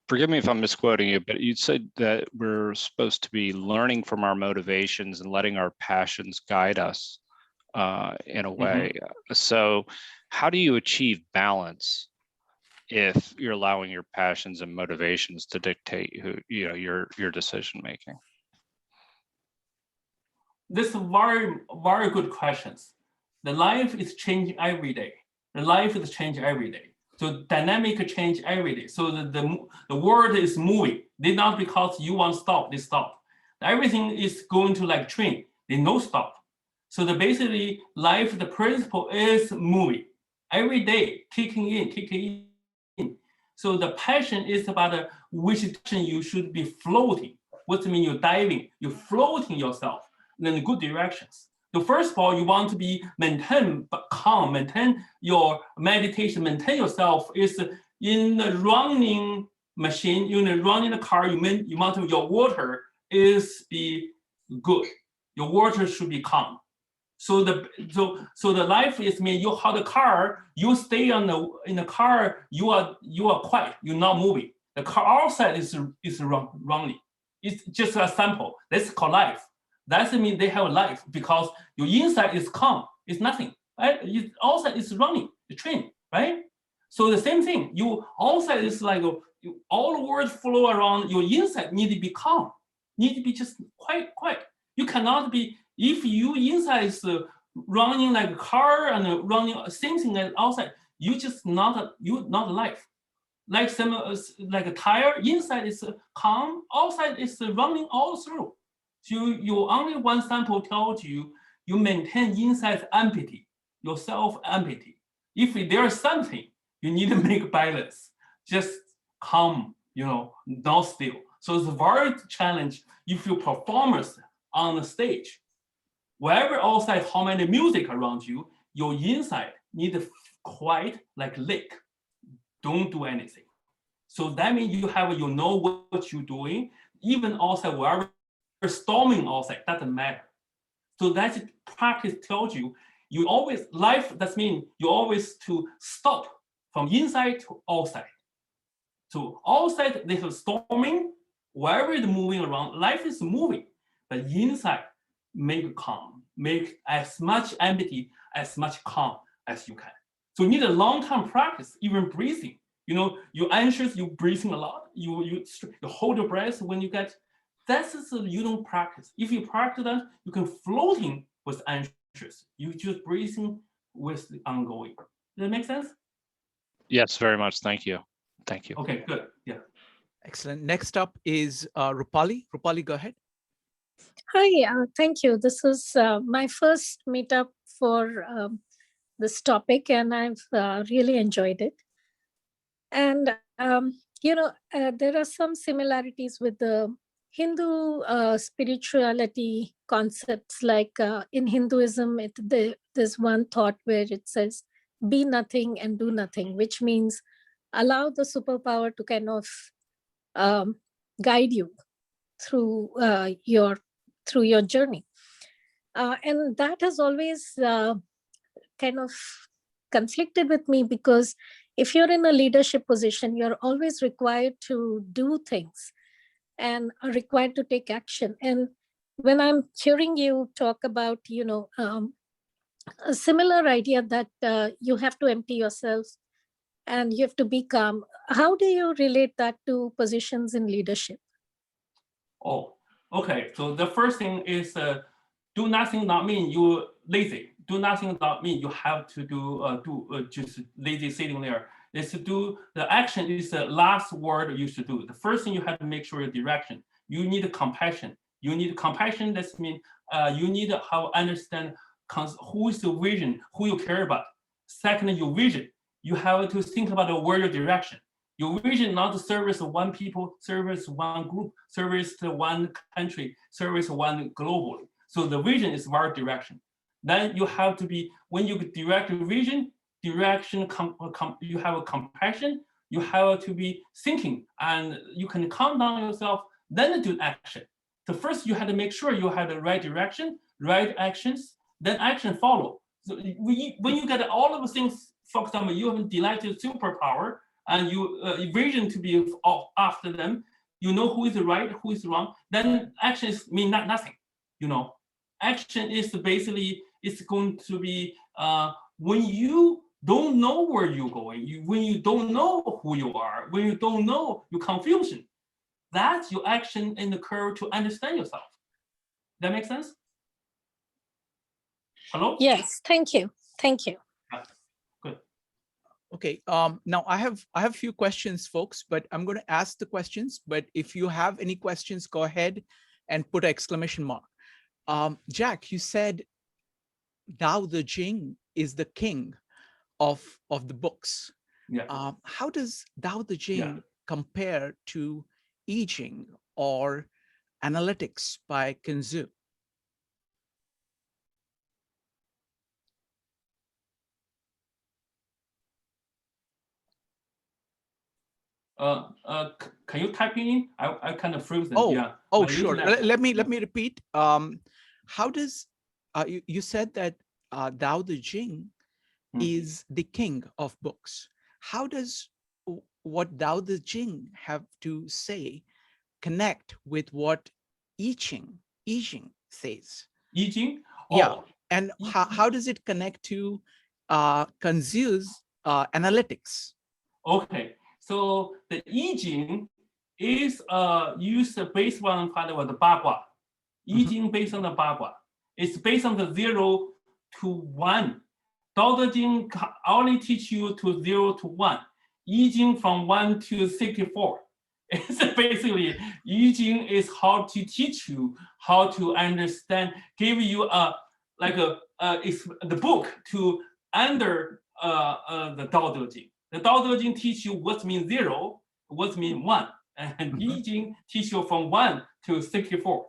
forgive me if I'm misquoting you, but you said that we're supposed to be learning from our motivations and letting our passions guide us in a way. So how do you achieve balance if you're allowing your passions and motivations to dictate your decision making? This is very, very good questions. The life is changing every day. The life is changing every day. So dynamic change every day. So the world is moving. They not because you want to stop, they stop. Everything is going to like train. They no stop. So basically life, the principle is moving. Every day, kicking in. So the passion is about which direction you should be floating. What mean you're diving, you're floating yourself in the good directions. So first of all, you want to be maintain calm, maintain your meditation, maintain yourself is in the running machine, in the running car, you want to, your water is be good. Your water should be calm. So the life is mean you how the car, you stay in the car, you are quiet, you're not moving. The car outside is running. It's just a sample. That's called life. That means they have a life because your inside is calm. It's nothing. Right? Outside is running the train, right? So the same thing. You outside is like all the words flow around. Your inside need to be calm. Need to be just quiet. You cannot be if you inside is running like a car and running same thing as outside. You just not life. Like like a tire. Inside is calm. Outside is running all through. So you only one sample tells you maintain inside empty, yourself empty. If there's something, you need to make balance. Just calm, not still. So it's a very challenge if you performers on the stage. Wherever outside, how many music around you, your inside need to quiet like lake. Don't do anything. So that means you know what you're doing, even outside wherever storming outside, doesn't matter. So that practice tells you always life, that means you always to stop from inside to outside. So outside there's storming, wherever it's moving around, life is moving, but inside make calm, make as much empty, as much calm as you can. So you need a long-term practice, even breathing. You're anxious, you're breathing a lot, you hold your breath when you get. That's you don't practice. If you practice that, you can floating with anxious. You just breathing with the ongoing. Does that make sense? Yes, very much. Thank you. Thank you. Okay, good. Yeah. Excellent. Next up is Rupali. Rupali, go ahead. Hi, thank you. This is my first meetup for this topic, and I've really enjoyed it. And, there are some similarities with the Hindu spirituality concepts, like in Hinduism, there's one thought where it says, be nothing and do nothing, which means allow the superpower to kind of guide you through your journey. And that has always kind of conflicted with me, because if you're in a leadership position, you're always required to do things and are required to take action. And when I'm hearing you talk about, a similar idea that you have to empty yourself and you have to be calm, how do you relate that to positions in leadership? Oh, okay. So the first thing is do nothing not mean you lazy. Do nothing not mean you have to do just lazy sitting there. It's to do the action is the last word you should do. The first thing you have to make sure your direction. You need compassion. You need compassion. That means you need to have understand who is the vision, who you care about. Second, your vision. You have to think about the word, your direction. Your vision not to service one people, service one group, service to one country, service one globally. So the vision is our direction. Then you have to be, when you direct your vision, you have a compassion, you have to be thinking, and you can calm down yourself, then do action. So first you have to make sure you have the right direction, right actions, then action follow. So when you get all of the things, for example, you have a delighted superpower, and you vision to be after them, you know who is right, who is wrong, then actions mean nothing. Action is basically, it's going to be when you don't know where you're going, when you don't know who you are, when you don't know your confusion, that's your action in the curve to understand yourself. That make sense? Hello? Yes, thank you. Thank you. Good. Okay, now I have a few questions, folks, but I'm going to ask the questions. But if you have any questions, go ahead and put an exclamation mark. Jack, you said Dao De Jing is the king of the books. Yeah. How does Dao De Jing compare to I Ching or Analytics by Kanzu? Can you type in? I kind of frozen. Oh, yeah. oh, sure. Let me repeat. How does you said that Dao De Jing is the king of books? How does what Dao De Jing have to say connect with what I Ching says? I Ching? Oh. Yeah, and how does it connect to Kanzu's analytics? Okay, so the I Ching is used based on kind of the Bagua. I Ching based on the Bagua. It's based on the 0 to 1. Dao De Jing only teach you to 0 to 1. I Ching from 1 to 64. It's basically, I Ching is how to teach you how to understand, give you the book to under the Dao De Jing. The Dao De Jing teach you what means 0, what means 1, and I Ching teach you from 1 to 64.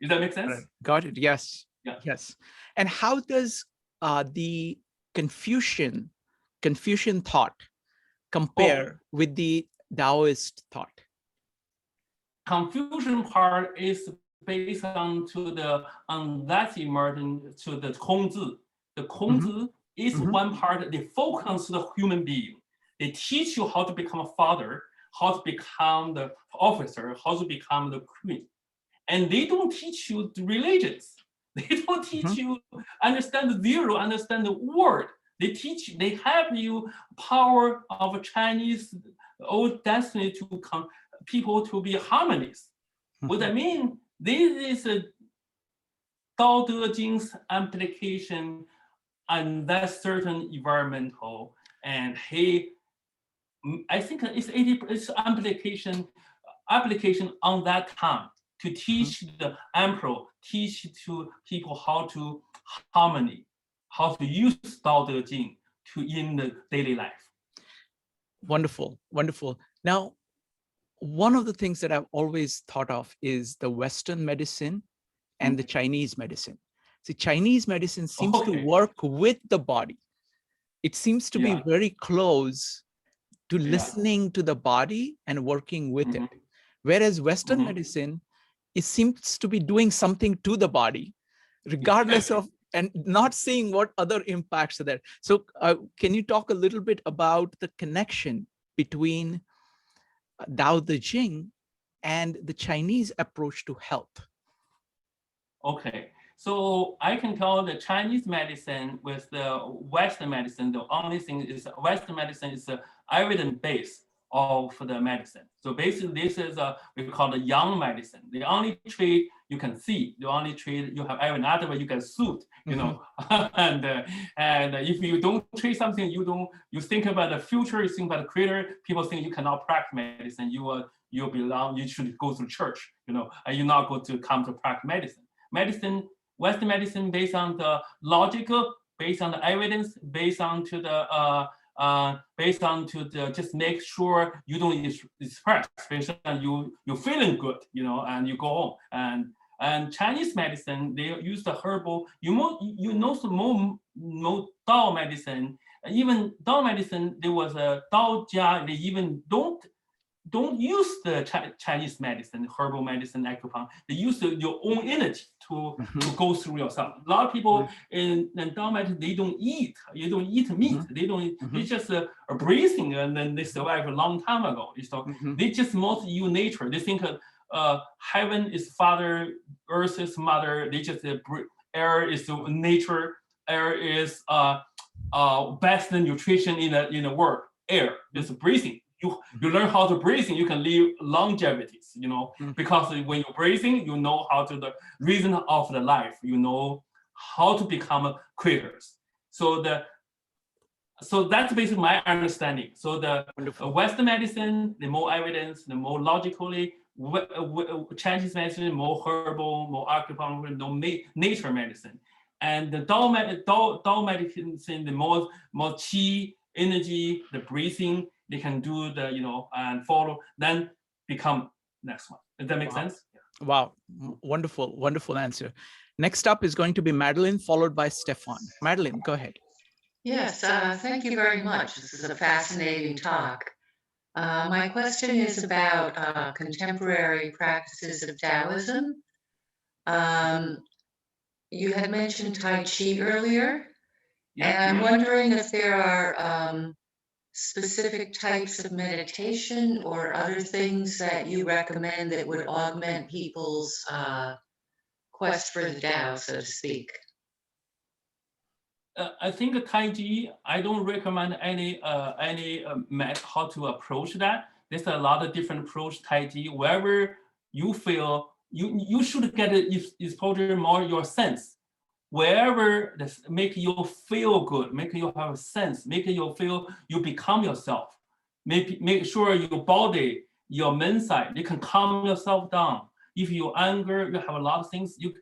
Does that make sense? Got it. Yes. Yeah. Yes. And how does the Confucian thought compare with the Taoist thought? Confucian part is based on that's emerging to the Kongzi. The Kongzi is one part. They focus on the human being. They teach you how to become a father, how to become the officer, how to become the queen, and they don't teach you the religions. They don't teach you understand the 0, understand the word. They have you power of Chinese old destiny to people to be harmonious. What I mean, this is a Dao De Jing's application on that certain environmental, and I think it's application on that time to teach the emperor, teach to people how to harmony, how to use Dao De Jing in the daily life. Wonderful, wonderful. Now, one of the things that I've always thought of is the Western medicine and the Chinese medicine. The Chinese medicine seems to work with the body. It seems to be very close to listening to the body and working with it. Whereas Western medicine, it seems to be doing something to the body, regardless of, and not seeing what other impacts are there. So can you talk a little bit about the connection between Dao De Jing and the Chinese approach to health? Okay, so I can tell the Chinese medicine with the Western medicine, the only thing is Western medicine is the evidence base of the medicine. So basically this is we call the young medicine. They only treat you can see, you only treat you have evidence, otherwise you get sued, you know. and if you don't treat something, you think about the future, you think about the creator, people think you cannot practice medicine, you belong, you should go to church, you know, and you're not going to come to practice medicine. Western medicine based on the logical, based on the evidence, based on to the just make sure you don't express, based on you're feeling good, you know, and you go home. And Chinese medicine, they use the herbal. You know some more Dao medicine. Even Dao medicine, there was a Dao Jia. They even don't use the Chinese medicine, herbal medicine, acupuncture. They use your own energy to go through yourself. A lot of people in Dao medicine, they don't eat. You don't eat meat. They just are breathing, and then they survive a long time ago. So they just mostly use nature. They think heaven is father, earth is mother. They just air is nature. Air is best nutrition in the world. Air is breathing. You learn how to breathe, you can live longevities, you know, because when you're breathing, you know how to the reason of the life, you know how to become creators. So that's basically my understanding. So the Western medicine, the more evidence, the more logically, Chinese medicine, more herbal, more acupuncture, more nature medicine. And the Dao medicine, the more qi, energy, the breathing, they can do the, you know, and follow, then become next one. Does that make sense? Yeah. Wow, wonderful answer. Next up is going to be Madeline, followed by Stefan. Madeline, go ahead. Yes, thank you very much. This is a fascinating talk. My question is about contemporary practices of Taoism. You had mentioned Tai Chi earlier, and I'm wondering if there are specific types of meditation or other things that you recommend that would augment people's quest for the Tao, so to speak. I think Tai Chi, I don't recommend any how to approach that. There's a lot of different approach Tai Chi. Wherever you feel you should get exposure more your sense. Wherever this make you feel good, make you have a sense, make you feel you become yourself. Make sure your body, your mental side, you can calm yourself down. If you anger, you have a lot of things, you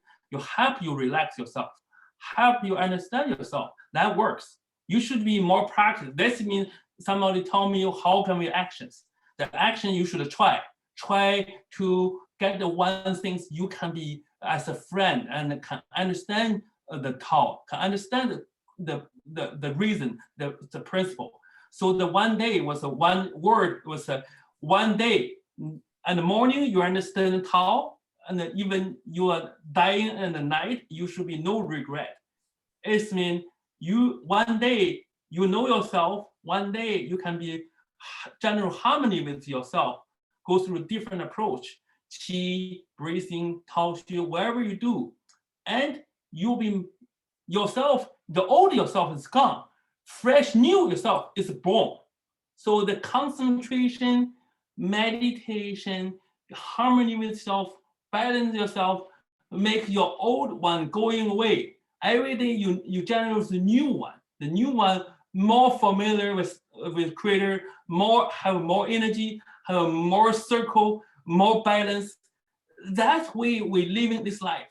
help you relax yourself, help you understand yourself. That works. You should be more practice. This means somebody told me how can we actions. The action you should try to get the one things you can be as a friend and can understand the Tao, can understand the reason, the principle. So the one day was a one word, was a one day. In the morning, you understand Tao, and even you are dying in the night, you should be no regret. It means you one day, you know yourself, one day you can be general harmony with yourself, go through a different approach, qi, breathing, Tao, wherever you do. And you'll be yourself, the old yourself is gone. Fresh new yourself is born. So the concentration, meditation, harmony with yourself, balance yourself, make your old one going away. Every day you generate the new one more familiar with creator, have more energy, have more circle, more balance. That's way we live in this life.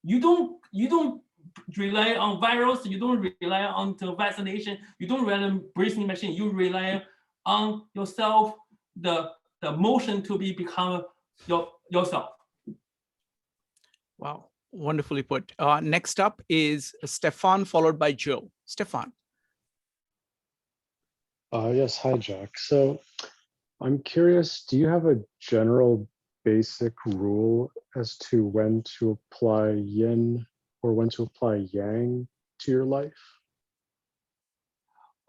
You don't rely on virus, you don't rely on the vaccination, you don't rely on breathing machine, you rely on yourself, the motion to become yourself. Wow, wonderfully put. Next up is Stefan, followed by Joe. Stefan. Yes, hi, Jack. So I'm curious, do you have a general basic rule as to when to apply yin or when to apply yang to your life?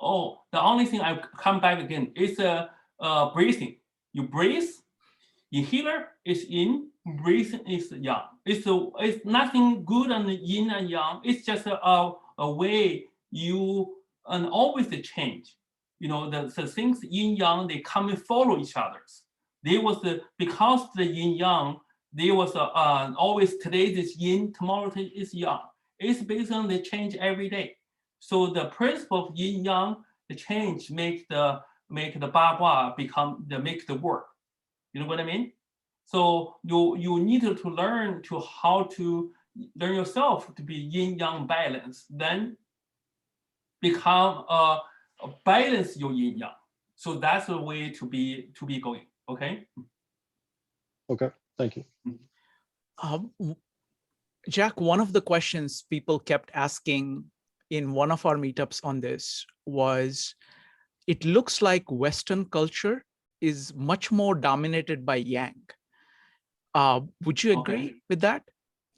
Oh, the only thing I come back again is breathing. You breathe, inhaler is in, breathing is yang. it's nothing good and yin and yang. It's just a way you and always they change. You know, the things yin yang, they come and follow each other's. There was because the yin yang, there was always today is yin, tomorrow is yang. It's based on the change every day. So the principle of yin yang, the change make the bagua make the work. You know what I mean? So you need to learn how to learn yourself to be yin yang balance, then become balance your yin yang. So that's the way to be going. Okay. Okay, thank you. Jack, one of the questions people kept asking in one of our meetups on this was, it looks like Western culture is much more dominated by yang. Would you agree with that?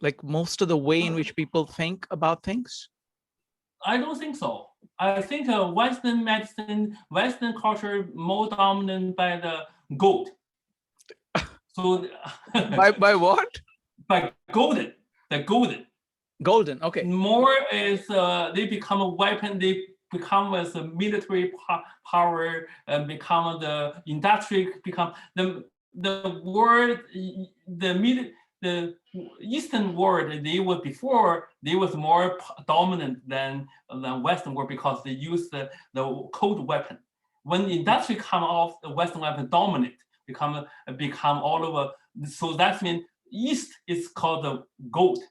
Like most of the way in which people think about things? I don't think so. I think Western medicine, Western culture more dominant by the gold. So by what? By golden, the golden. Golden, okay. More is they become a weapon. They become as a military power and become the industry. Become the world, the Eastern world. They were before. They was more dominant than Western world because they use the cold weapon. When the industry come off, the Western weapon dominate. Become all over. So that means East is called the gold.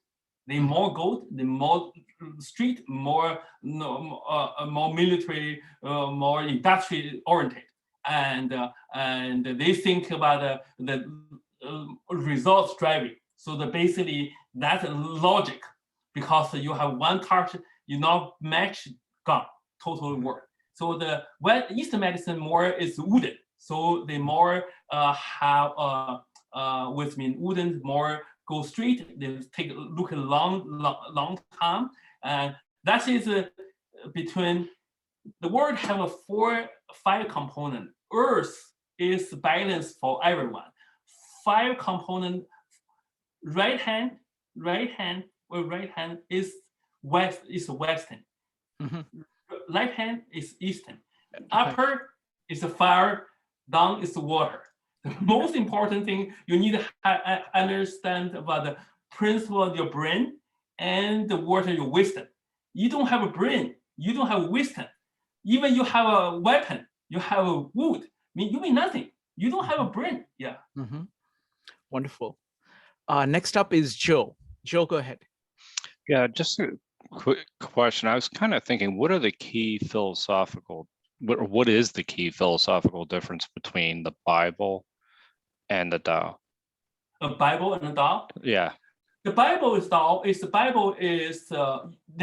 The more gold, the more street, more military, more industry oriented, and they think about the results driving. So basically that's logic, because you have one target, you not match, gone, total work. So the Eastern medicine more is wooden. So they more have which means wooden, more go straight. They look a long time, and that is between the world have a 5 component. Earth is balance for everyone. 5 component. Right hand is Western. Mm-hmm. Left hand is Eastern. Upper is the fire. Down is the water. The most important thing you need to understand about the principle of your brain and the water your wisdom. You don't have a brain, you don't have wisdom. Even you have a weapon, you have a wood, you mean nothing. You don't have a brain. Yeah. Mm-hmm. Wonderful. Next up is Joe. Joe, go ahead. Yeah, just a quick question. I was kind of thinking, what are the key philosophical, what is the key philosophical difference between the Bible and the Tao? The Bible and the Tao? Yeah. The Bible is Tao. They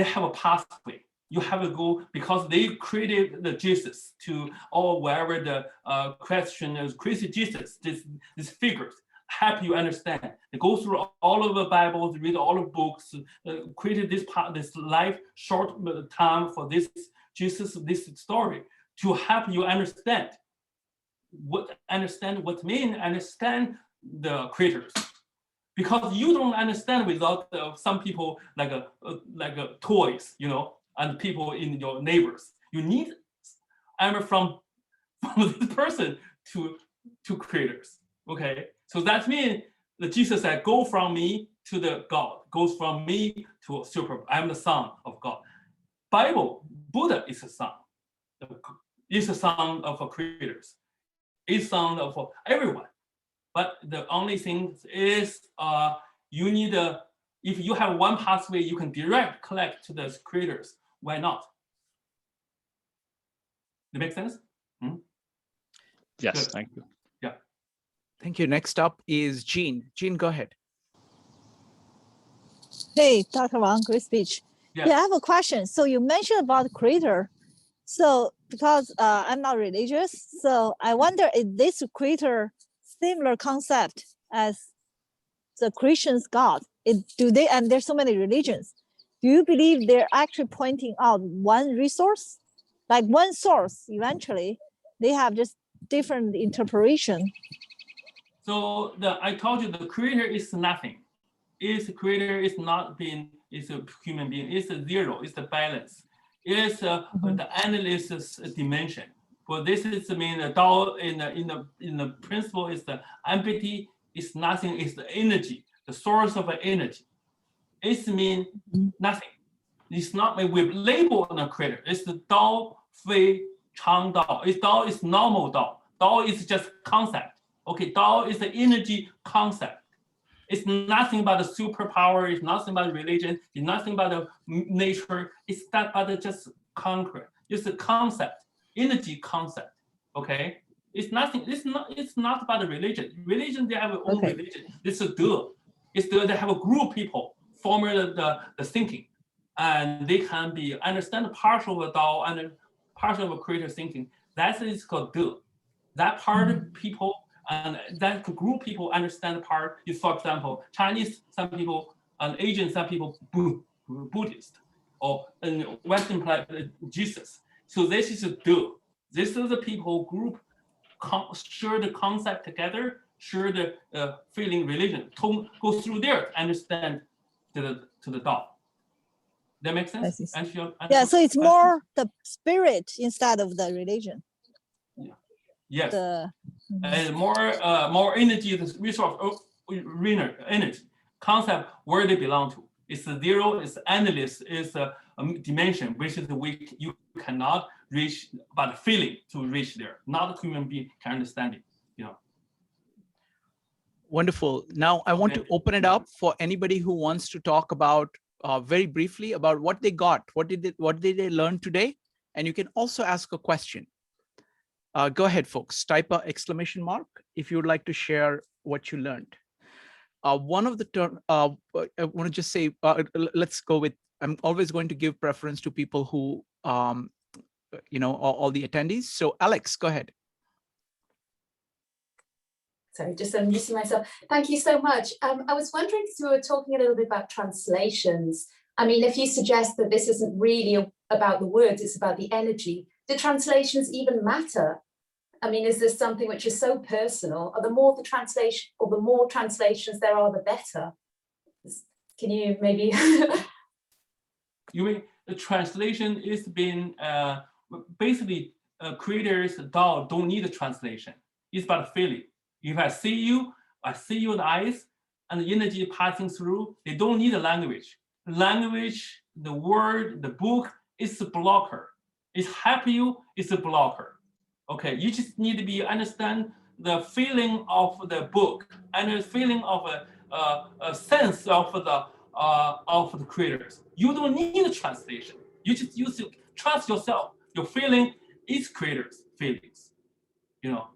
have a pathway. You have to go, because they created the Jesus to, or wherever the question is, created Jesus, these figures, help you understand. They go through all of the Bibles, read all of books, created this life short time for this Jesus, this story, to help you understand what understand the creators. Because you don't understand without some people like toys, and people in your neighbors. You need from this person to creators. Okay, so that means that Jesus said, "Go from me to the God, goes from me to a super. I'm the Son of God." Bible, Buddha is a son. Is a son of creators. Is son of everyone. But the only thing is, you need if you have one pathway, you can direct collect to the creators. Why not? Does that make sense? Yes, Good. thank you. Yeah. Thank you. Next up is Jean. Jean, go ahead. Hey, Dr. Wang, great speech. Yeah. I have a question. So you mentioned about creator. So because I'm not religious, so I wonder if this creator similar concept as the Christian's God. Do they, and there's so many religions. Do you believe they're actually pointing out one resource, like one source? Eventually, they have just different interpretation. So I told you the creator is nothing. is creator is not being, is a human being, it's a zero, it's the balance. It's the endless dimension. For this is mean the Tao in the principle is the empty, is nothing, is the energy, the source of energy. It's mean nothing. It's not with label on the creator. It's the Dao Fei Chang Dao. It's Dao is normal Dao. Dao is just concept. Okay, Dao is the energy concept. It's nothing but the superpower. It's nothing but religion. It's nothing but the nature. It's that but just concrete. It's a concept, energy concept. Okay, it's nothing. It's not about the religion. Religion, they have their own religion. It's a dual. It's the, they have a group of people forming the thinking, and they can be understand part of the Dao and part of a creator thinking. That is called dual. That part of people. And that group people understand the part is, for example, Chinese, some people, and Asian, some people, Buddhist, or in Western Jesus. So this is a dual. This is the people group share the concept together, share the feeling religion, go through there to understand to the Dao. That makes sense? Yeah, so it's more the spirit instead of the religion. Yeah. Yes. And more energy, the resource, energy concept where they belong to. It's a zero, it's endless, it's a dimension which is you cannot reach, but feeling to reach there. Not a human being can understand it. You know. Wonderful. Now I want to open it up for anybody who wants to talk about very briefly about what they got, what did they learn today, and you can also ask a question. Go ahead, folks. Type a exclamation mark if you would like to share what you learned. One of the term, I want to just say, let's go with, I'm always going to give preference to people who, you know, all the attendees. So Alex, go ahead. Sorry, just unmuting myself. Thank you so much. I was wondering, because we were talking a little bit about translations. I mean, if you suggest that this isn't really about the words, it's about the energy, do translations even matter? I mean, is this something which is so personal? Or the more the translation, or the more translations there are, the better? Can you maybe? You mean the translation is being basically creators Dao don't need a translation. It's about feeling. If I see you in the eyes, and the energy passing through. They don't need a language. Language, the word, the book is a blocker. It's help you, it's a blocker. Okay, you just need to be understand the feeling of the book and the feeling of a sense of the creators. You don't need a translation. You just use to trust yourself. Your feeling is creators' feelings. You know,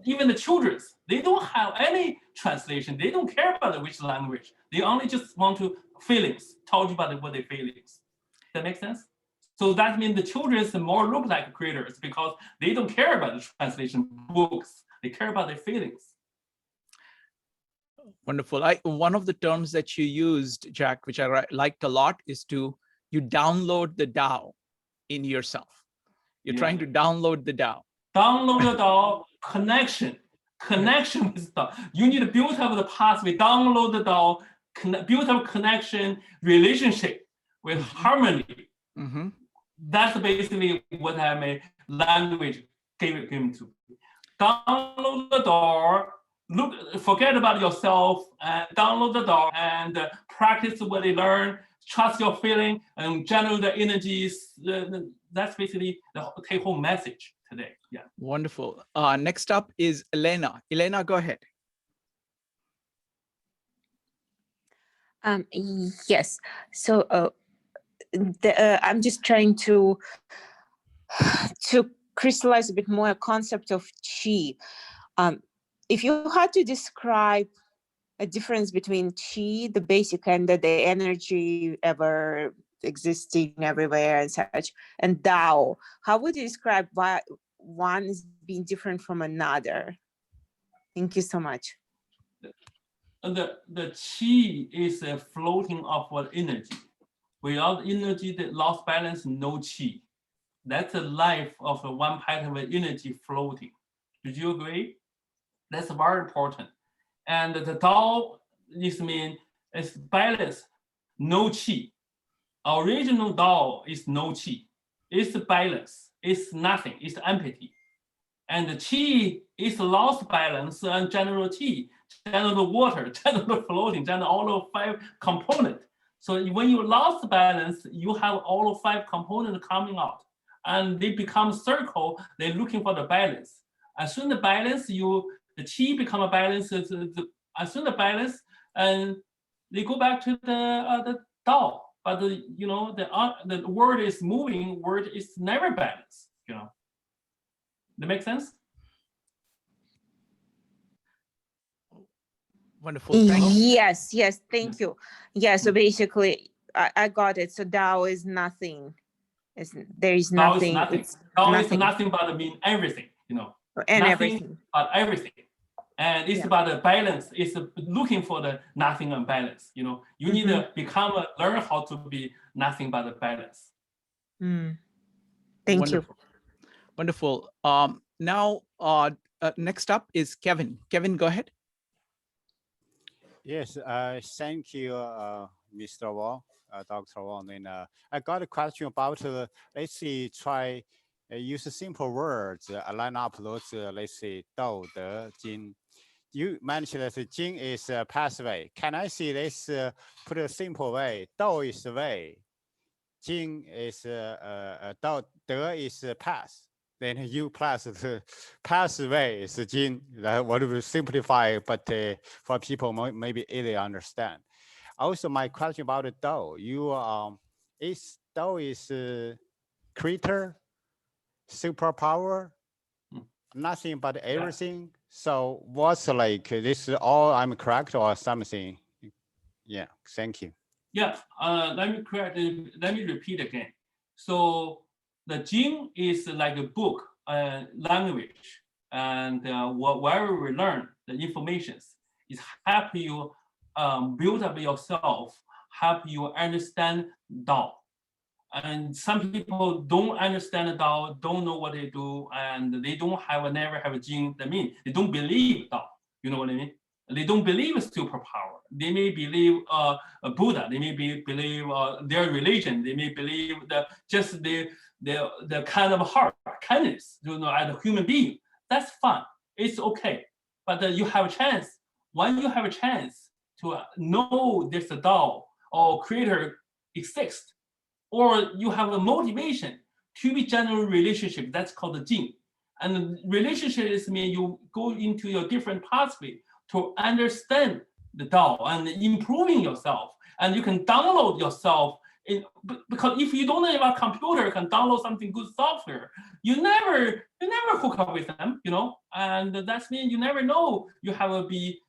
even the children, they don't have any translation. They don't care about which language. They only just want to feelings. Told you about what their feelings. That makes sense? So that means the children more look like creators because they don't care about the translation books. They care about their feelings. Wonderful. One of the terms that you used, Jack, which I liked a lot, is you download the Dao in yourself. You're trying to download the Dao. Download the Dao, connection with Dao. You need to build up the pathway, download the Dao, build up connection, relationship with harmony. Mm-hmm. That's basically what I mean, language gave him to. Download the door, forget about yourself, and download the door and practice what they learn, trust your feeling, and generate the energies. That's basically the take-home message today. Yeah. Wonderful. Next up is Elena. Elena, go ahead. Yes. So I'm just trying to crystallize a bit more a concept of qi. If you had to describe a difference between qi, the basic and the energy ever existing everywhere and such, and Dao, how would you describe why one is being different from another? Thank you so much. The qi is a floating upward energy. Without energy that lost balance, no qi. That's the life of one pattern of energy floating. Did you agree? That's very important. And the Dao is mean is balance, no qi. Original Dao is no qi. It's balance. It's nothing. It's empty. And the qi is lost balance and general qi, general water, general floating, general all of 5 components. So when you lost balance, you have all of 5 components coming out, and they become circle. They're looking for the balance. As soon as the balance, the qi become a balance. As soon as the balance, and they go back to the Dao. But the word is moving. Word is never balanced. That makes sense? Wonderful. Thank you. Yes, thank you. Yeah, so basically, I got it. So Dao is nothing. There is nothing. Dao is nothing. Dao is nothing but mean everything, And nothing everything. but everything. And it's about the balance. It's looking for the nothing and balance. You need to learn how to be nothing but the balance. Thank Wonderful. Wonderful. Now, next up is Kevin. Kevin, go ahead. Yes, thank you, Mr. Wang, Dr. Wang. And I got a question about, let's see, try use simple words, line up those, let's see, Dao De Jing. You mentioned that Jing is a pathway. Can I see this, put a simple way? Dao is the way. Jing is Dao, De is path. Then you plus the pathway is Jing. That would simplify, but for people maybe easily understand. Also, my question about the Dao. Dao is creator, superpower, nothing but everything. So what's like this? All I'm correct or something? Yeah. Thank you. Yeah. Let me repeat again. So the Jing is like a book, language, and wherever we learn the informations, it help you build up yourself, help you understand Dao. And some people don't understand the Dao, don't know what they do, and they never have a Jing. That means they don't believe Dao. You know what I mean? They don't believe a superpower. They may believe a Buddha. They may believe their religion. They may believe the kind of heart, kindness, as a human being. That's fine. It's okay. But you have a chance. When you have a chance to know there's a Dao or creator exists, or you have a motivation to be general relationship, that's called the Jing. And relationship is mean you go into your different pathway to understand the Dao and improving yourself. And you can download yourself because if you don't have a computer can download something good software, you never hook up with them, and that's mean you never know you have to be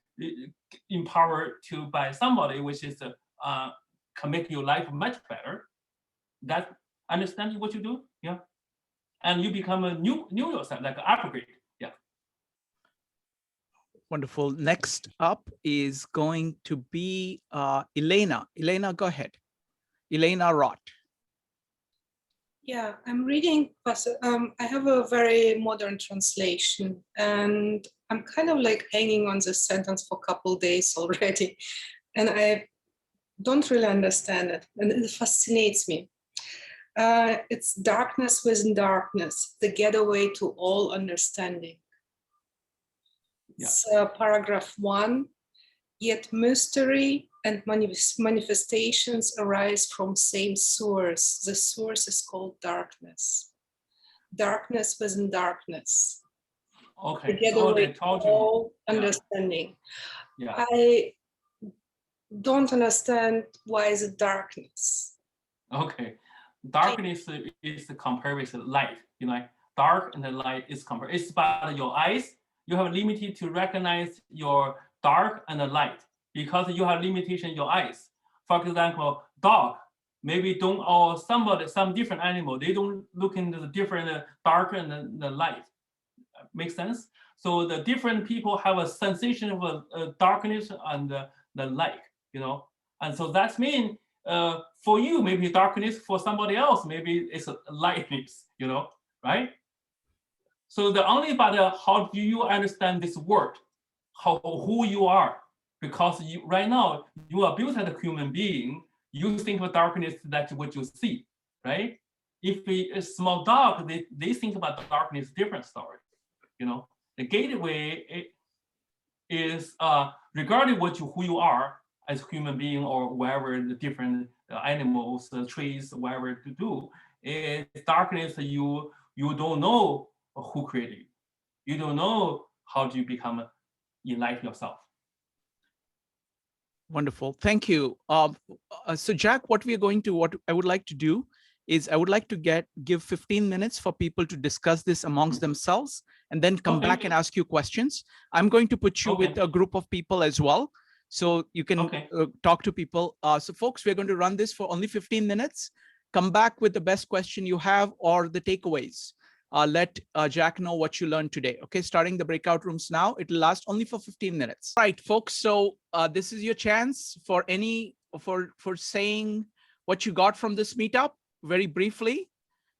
empowered by somebody, which is can make your life much better. That understanding what you do, yeah, and you become a new yourself, like an upgrade, yeah. Wonderful. Next up is going to be Elena. Elena, go ahead. Elena Roth. Yeah, I'm reading. I have a very modern translation, and I'm kind of like hanging on this sentence for a couple of days already, and I don't really understand it, and it fascinates me. It's darkness within darkness, the getaway to all understanding. Yeah. It's paragraph 1. Yet mystery and manifestations arise from same source. The source is called darkness. Darkness within darkness. Okay. The getaway to all understanding. Yeah. I don't understand why is it darkness. Okay. Darkness is compared with light. Dark and the light is compared. It's about your eyes. You have limited to recognize your dark and the light because you have limitation in your eyes. For example, dog maybe some different animal, they don't look into the different dark and the light. Makes sense? So the different people have a sensation of darkness and the light, and so that means for you, maybe darkness, for somebody else, maybe it's lightness, right? So the only about how do you understand this word, who you are, because right now you are built as a human being. You think of darkness, that's what you see, right? If a small dog, they think about darkness, different story. The gateway is regarding who you are as a human being or whatever the different animals, trees, whatever to do. Is darkness. You don't know who created you. You don't know how do you become enlighten yourself. Wonderful, thank you. So Jack, what I would like to do is I would like to give 15 minutes for people to discuss this amongst themselves and then come back and ask you questions. I'm going to put you with a group of people as well, so you can talk to people. So folks, we're going to run this for only 15 minutes. Come back with the best question you have or the takeaways. Let Jack know what you learned today. Okay, starting the breakout rooms now. It'll last only for 15 minutes. All right, folks. So this is your chance for saying what you got from this meetup very briefly.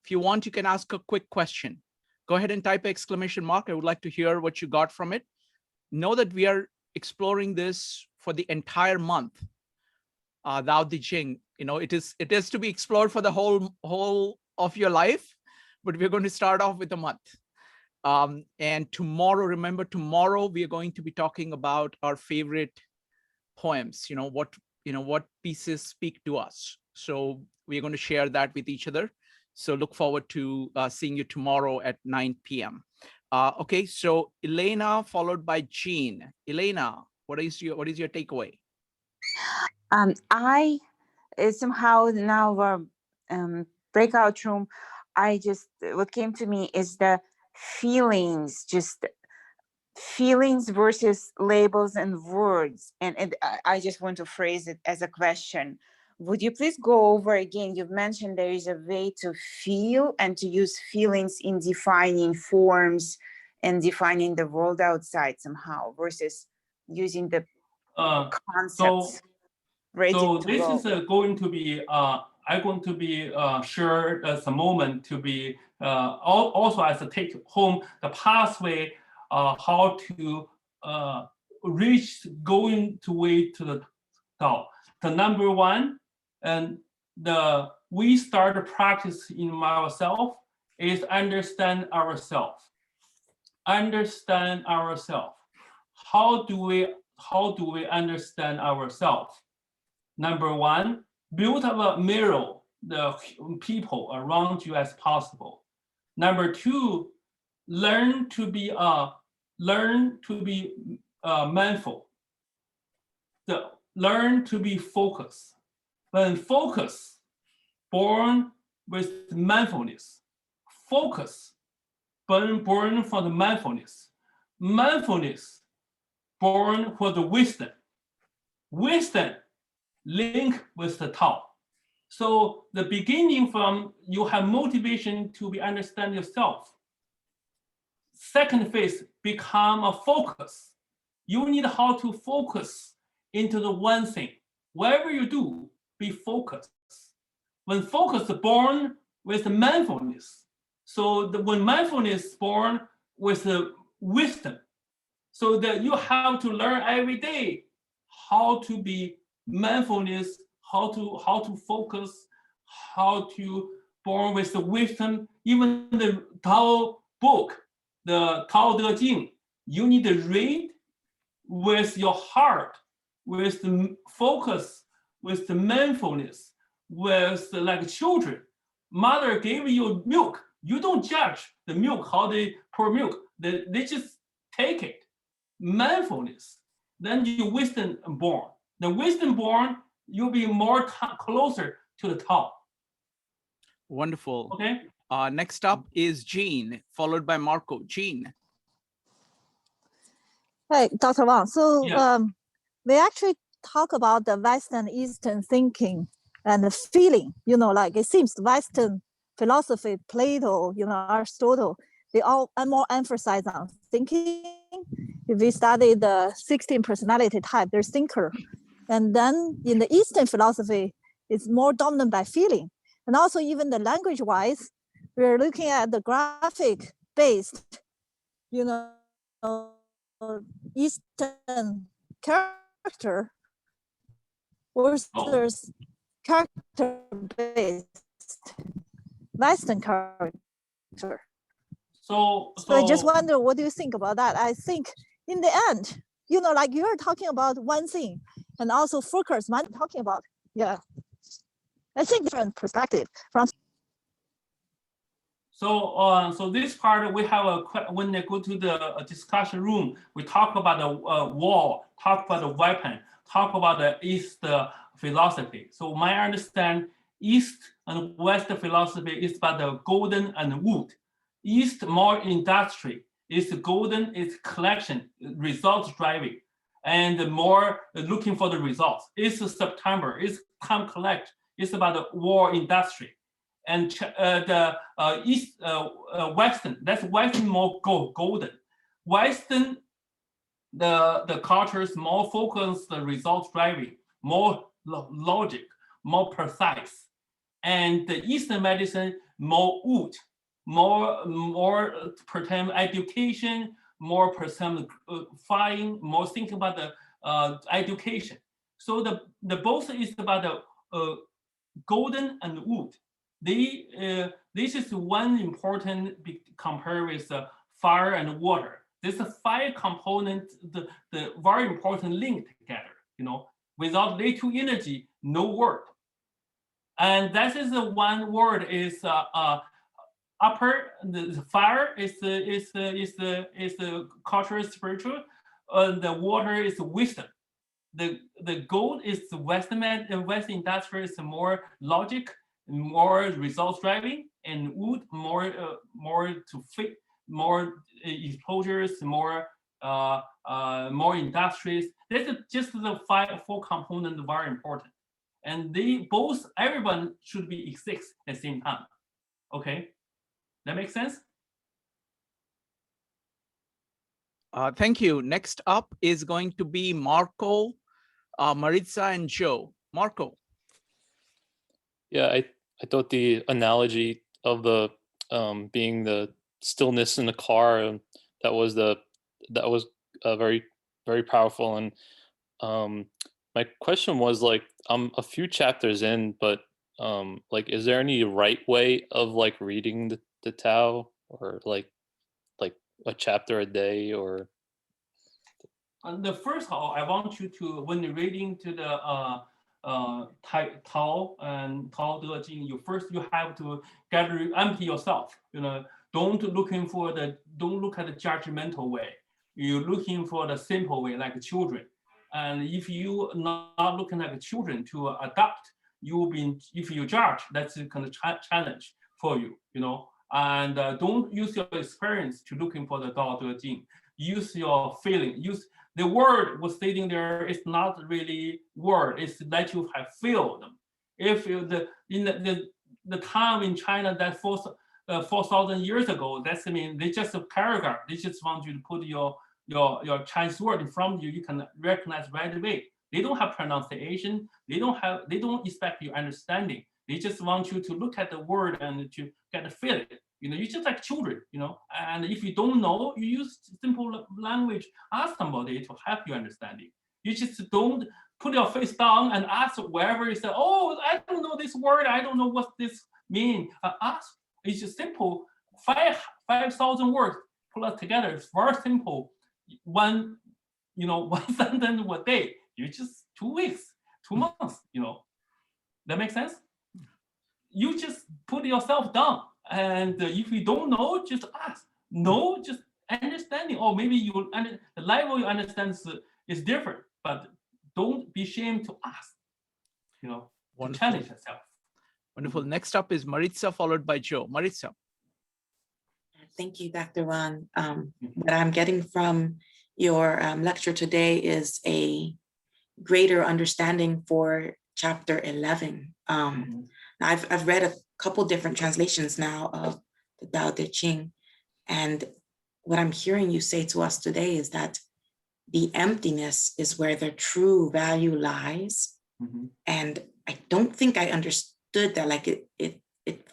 If you want, you can ask a quick question. Go ahead and type exclamation mark. I would like to hear what you got from it. Know that we are exploring this for the entire month. Dao De Jing, it is to be explored for the whole of your life, but we're going to start off with a month. And tomorrow, remember, tomorrow we are going to be talking about our favorite poems. What pieces speak to us. So we're going to share that with each other. So look forward to seeing you tomorrow at 9 p.m. Okay, so Elena followed by Jean. Elena, what is your takeaway? I somehow now breakout room. What came to me is the feelings, just feelings versus labels and words. And I just want to phrase it as a question. Would you please go over again? You've mentioned there is a way to feel and to use feelings in defining forms and defining the world outside somehow versus using the concepts. So this is going to be, I'm going to be sure as a moment to be also as a take home the pathway, how to reach going to way to the Tao. The number one, and we start practice in ourselves is understand ourselves. Understand ourselves. How do we understand ourselves? Number one, build up a mirror the people around you as possible. Number two, learn to be mindful. Learn to be focused. When focus, born with mindfulness. Focus, born for the mindfulness. Mindfulness, born for the wisdom. Wisdom, link with the Tao. So the beginning from you have motivation to understand yourself. Second phase, become a focus. You need how to focus into the one thing. Whatever you do, be focused. When focus is born with mindfulness, so when mindfulness is born with the wisdom, so that you have to learn every day how to be mindfulness, how to focus, how to born with the wisdom. Even the Tao book, the Tao Te Ching, you need to read with your heart, with the focus, with the mindfulness, with like children. Mother gave you milk. You don't judge the milk, how they pour milk. They just take it. Mindfulness. Then your wisdom born. The wisdom born, you'll be more closer to the Tao. Wonderful. Okay. Next up is Jean, followed by Marco. Jean. Hey, Dr. Wang. So we actually talk about the Western Eastern thinking and the feeling, like it seems Western philosophy, Plato, Aristotle, they all are more emphasize on thinking. If we study the 16 personality type, there's thinker. And then in the Eastern philosophy, it's more dominant by feeling. And also even the language-wise, we're looking at the graphic-based, Eastern character character versus character-based Western character. So I just wonder, what do you think about that? I think in the end, you know, like you're talking about one thing, and also focus man talking about, yeah. I think different perspective from. So, so this part we have a when they go to the discussion room, we talk about the war, talk about the weapon, talk about the East philosophy. So my understand East and West philosophy is about the golden and wood. East more industry is golden, is collection, results driving, and more looking for the results. It's September, it's time collect, it's about the war industry. And the East, Western, that's Western more golden. Western, the culture is more focused, the results driving, more logic, more precise. And the Eastern medicine, more wood, more pertain education, more pertain flying, more thinking about the education. So the both is about the golden and wood. This is one important compare with fire and water. This fire component, the very important link together. You know, without these two energy, no word. And that is the one word is upper. The fire is the cultural spiritual. The water is wisdom. The gold is the Western industry is more logic, more results driving, and wood more to fit, more exposures, more industries. This is just the four components very important, and they both everyone should be exist at the same time. Okay, that makes sense. Thank you. Next up is going to be Marco, Maritza, and Joe. Marco. Yeah, I thought the analogy of the being the stillness in the car, that was very, very powerful. And my question was, like, I'm a few chapters in, but like, is there any right way of like reading the Tao, or like a chapter a day? Or the first all, I want you to, when you're reading to the Tao and Dao De Jing, you have to empty yourself. You know, don't look at the judgmental way. You're looking for the simple way, like children. And if you not looking like children to adapt, if you judge, that's a kind of challenge for you. You know, and don't use your experience to looking for the Dao De Jing. Use your feeling. Use the word was stating there is not really word. It's that you have feel them. If in the time in China that 4,000 years ago, that's they just a paragraph. They just want you to put your Chinese word in front of you. You can recognize right away. They don't have pronunciation. They don't expect your understanding. They just want you to look at the word and to get a feeling. You know, you're just like children, you know, and if you don't know, you use simple language, ask somebody to help you understanding. You just don't put your face down and ask wherever you say, oh, I don't know this word, I don't know what this means. Ask, it's just simple, 5,000 words put together, it's very simple. One sentence a day, you just 2 weeks, 2 months, you know. That makes sense? You just put yourself down. And if you don't know, just ask. No, just understanding. Or maybe the level you understand is different, but don't be ashamed to ask. You know, to challenge yourself. Wonderful. Next up is Maritza, followed by Joe. Maritza. Thank you, Dr. Wang. What I'm getting from your lecture today is a greater understanding for chapter 11. I've read a couple different translations now of the Dao De Jing, and what I'm hearing you say to us today is that the emptiness is where the true value lies. And I don't think I understood that. Like it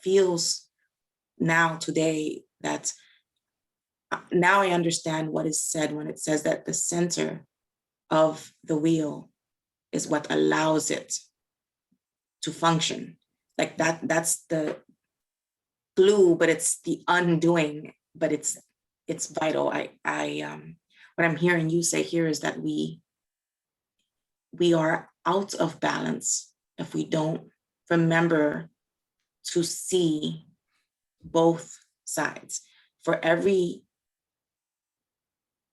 feels now today that now I understand what is said when it says that the center of the wheel is what allows it to function. Like that's the glue, but it's the undoing, but it's vital. What I'm hearing you say here is that we are out of balance if we don't remember to see both sides. For every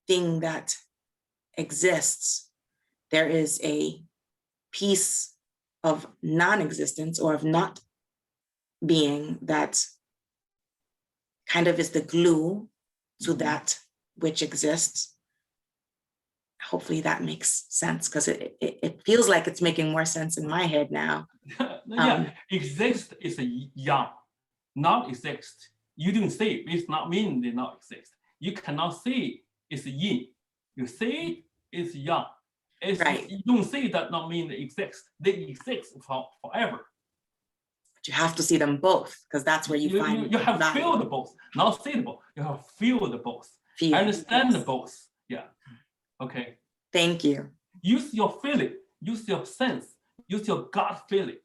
thing that exists, there is a piece of non-existence or of not being that kind of is the glue to that which exists. Hopefully that makes sense, because it feels like it's making more sense in my head now. Yeah, exist is a yang, not exist. You didn't say it, it's not mean they not exist. You cannot say it's yin. You say it's yang. It's, right. You don't say that not mean they exist. They exist forever. But you have to see them both, because that's where you find you have value. feel the both, not see the both. You have feel the both. Feel, understand yes. the both. Yeah. Okay. Thank you. Use your feeling. Use your sense. Use your gut feeling.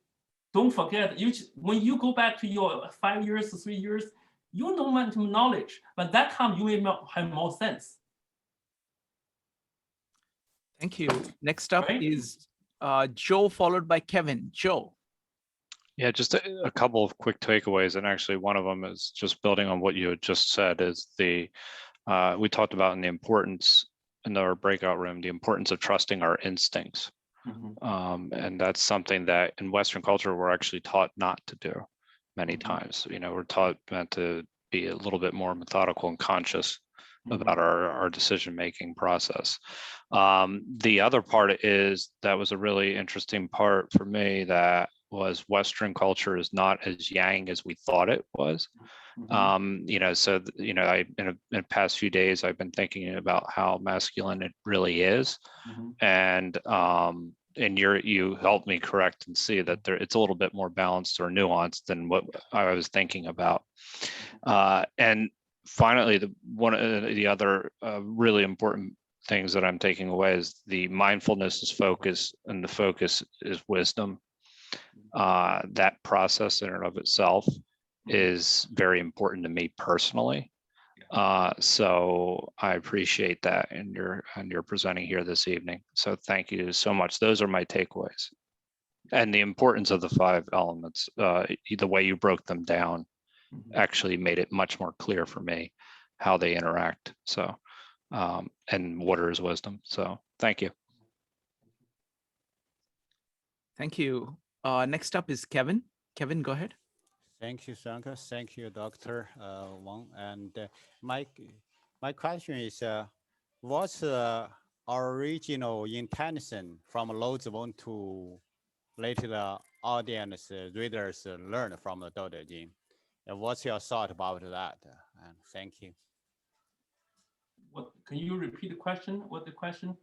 Don't forget, when you go back to your 5 years, 3 years, you know much knowledge, but that time you may have more sense. Thank you. Next up is Joe, followed by Kevin. Joe. Yeah, just a couple of quick takeaways, and actually one of them is just building on what you had just said. Is we talked about in the importance in our breakout room, the importance of trusting our instincts. And that's something that in Western culture we're actually taught not to do many times. You know, we're taught to be a little bit more methodical and conscious about our decision-making process. The other part is, that was a really interesting part for me, that was Western culture is not as yang as we thought it was. You know, so, you know, in the past few days, I've been thinking about how masculine it really is. And you helped me correct and see that it's a little bit more balanced or nuanced than what I was thinking about. And finally, one of the other really important things that I'm taking away is the mindfulness is focus, and the focus is wisdom. That process in and of itself is very important to me personally. So I appreciate that, and you're presenting here this evening. So thank you so much. Those are my takeaways, and the importance of the 5 elements. The way you broke them down actually made it much more clear for me how they interact. So, and water is wisdom. So thank you. Thank you. Next up is Kevin. Kevin, go ahead. Thank you, Shankar. Thank you, Dr. Wang. And my question is, what's the original intention from Lao Tzu to let the audience, readers learn from the Dao De Jing? And what's your thought about that? And thank you. What, can you repeat the question? What the question?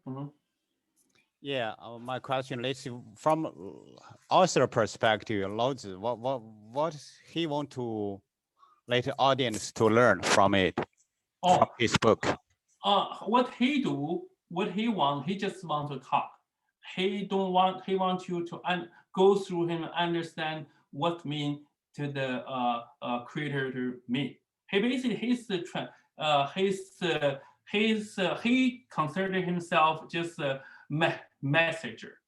Yeah, my question, let's see, from author perspective, Lao Tzu, what he want to let the audience to learn from it, from his book? What he do, what he want, he just want to talk. He want you to go through him and understand what mean to the creator to me. He basically he considered himself just a messenger.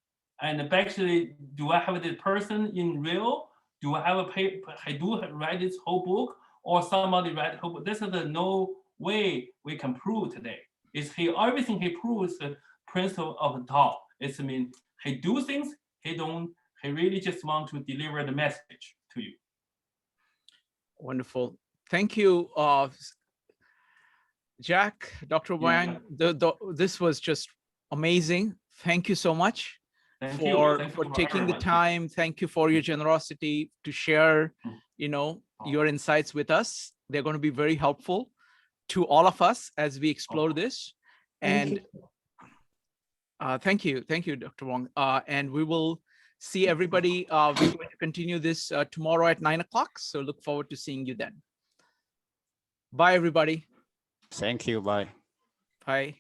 And actually, do I have the person in real? Do I have a paper? I do write this whole book, or somebody write the whole book? This is the no way we can prove today. Is everything he proves the principle of Tao. It's mean he do things, he really just want to deliver the message to you. Wonderful. Thank you, Jack, Dr. Wang. This was just amazing. Thank you so much for taking the time. Thank you for your generosity to share, you know, your insights with us. They're going to be very helpful to all of us as we explore this. And thank you, Dr. Wang. And we will see everybody. We're going to continue this tomorrow at 9 o'clock. So look forward to seeing you then. Bye, everybody. Thank you. Bye. Bye.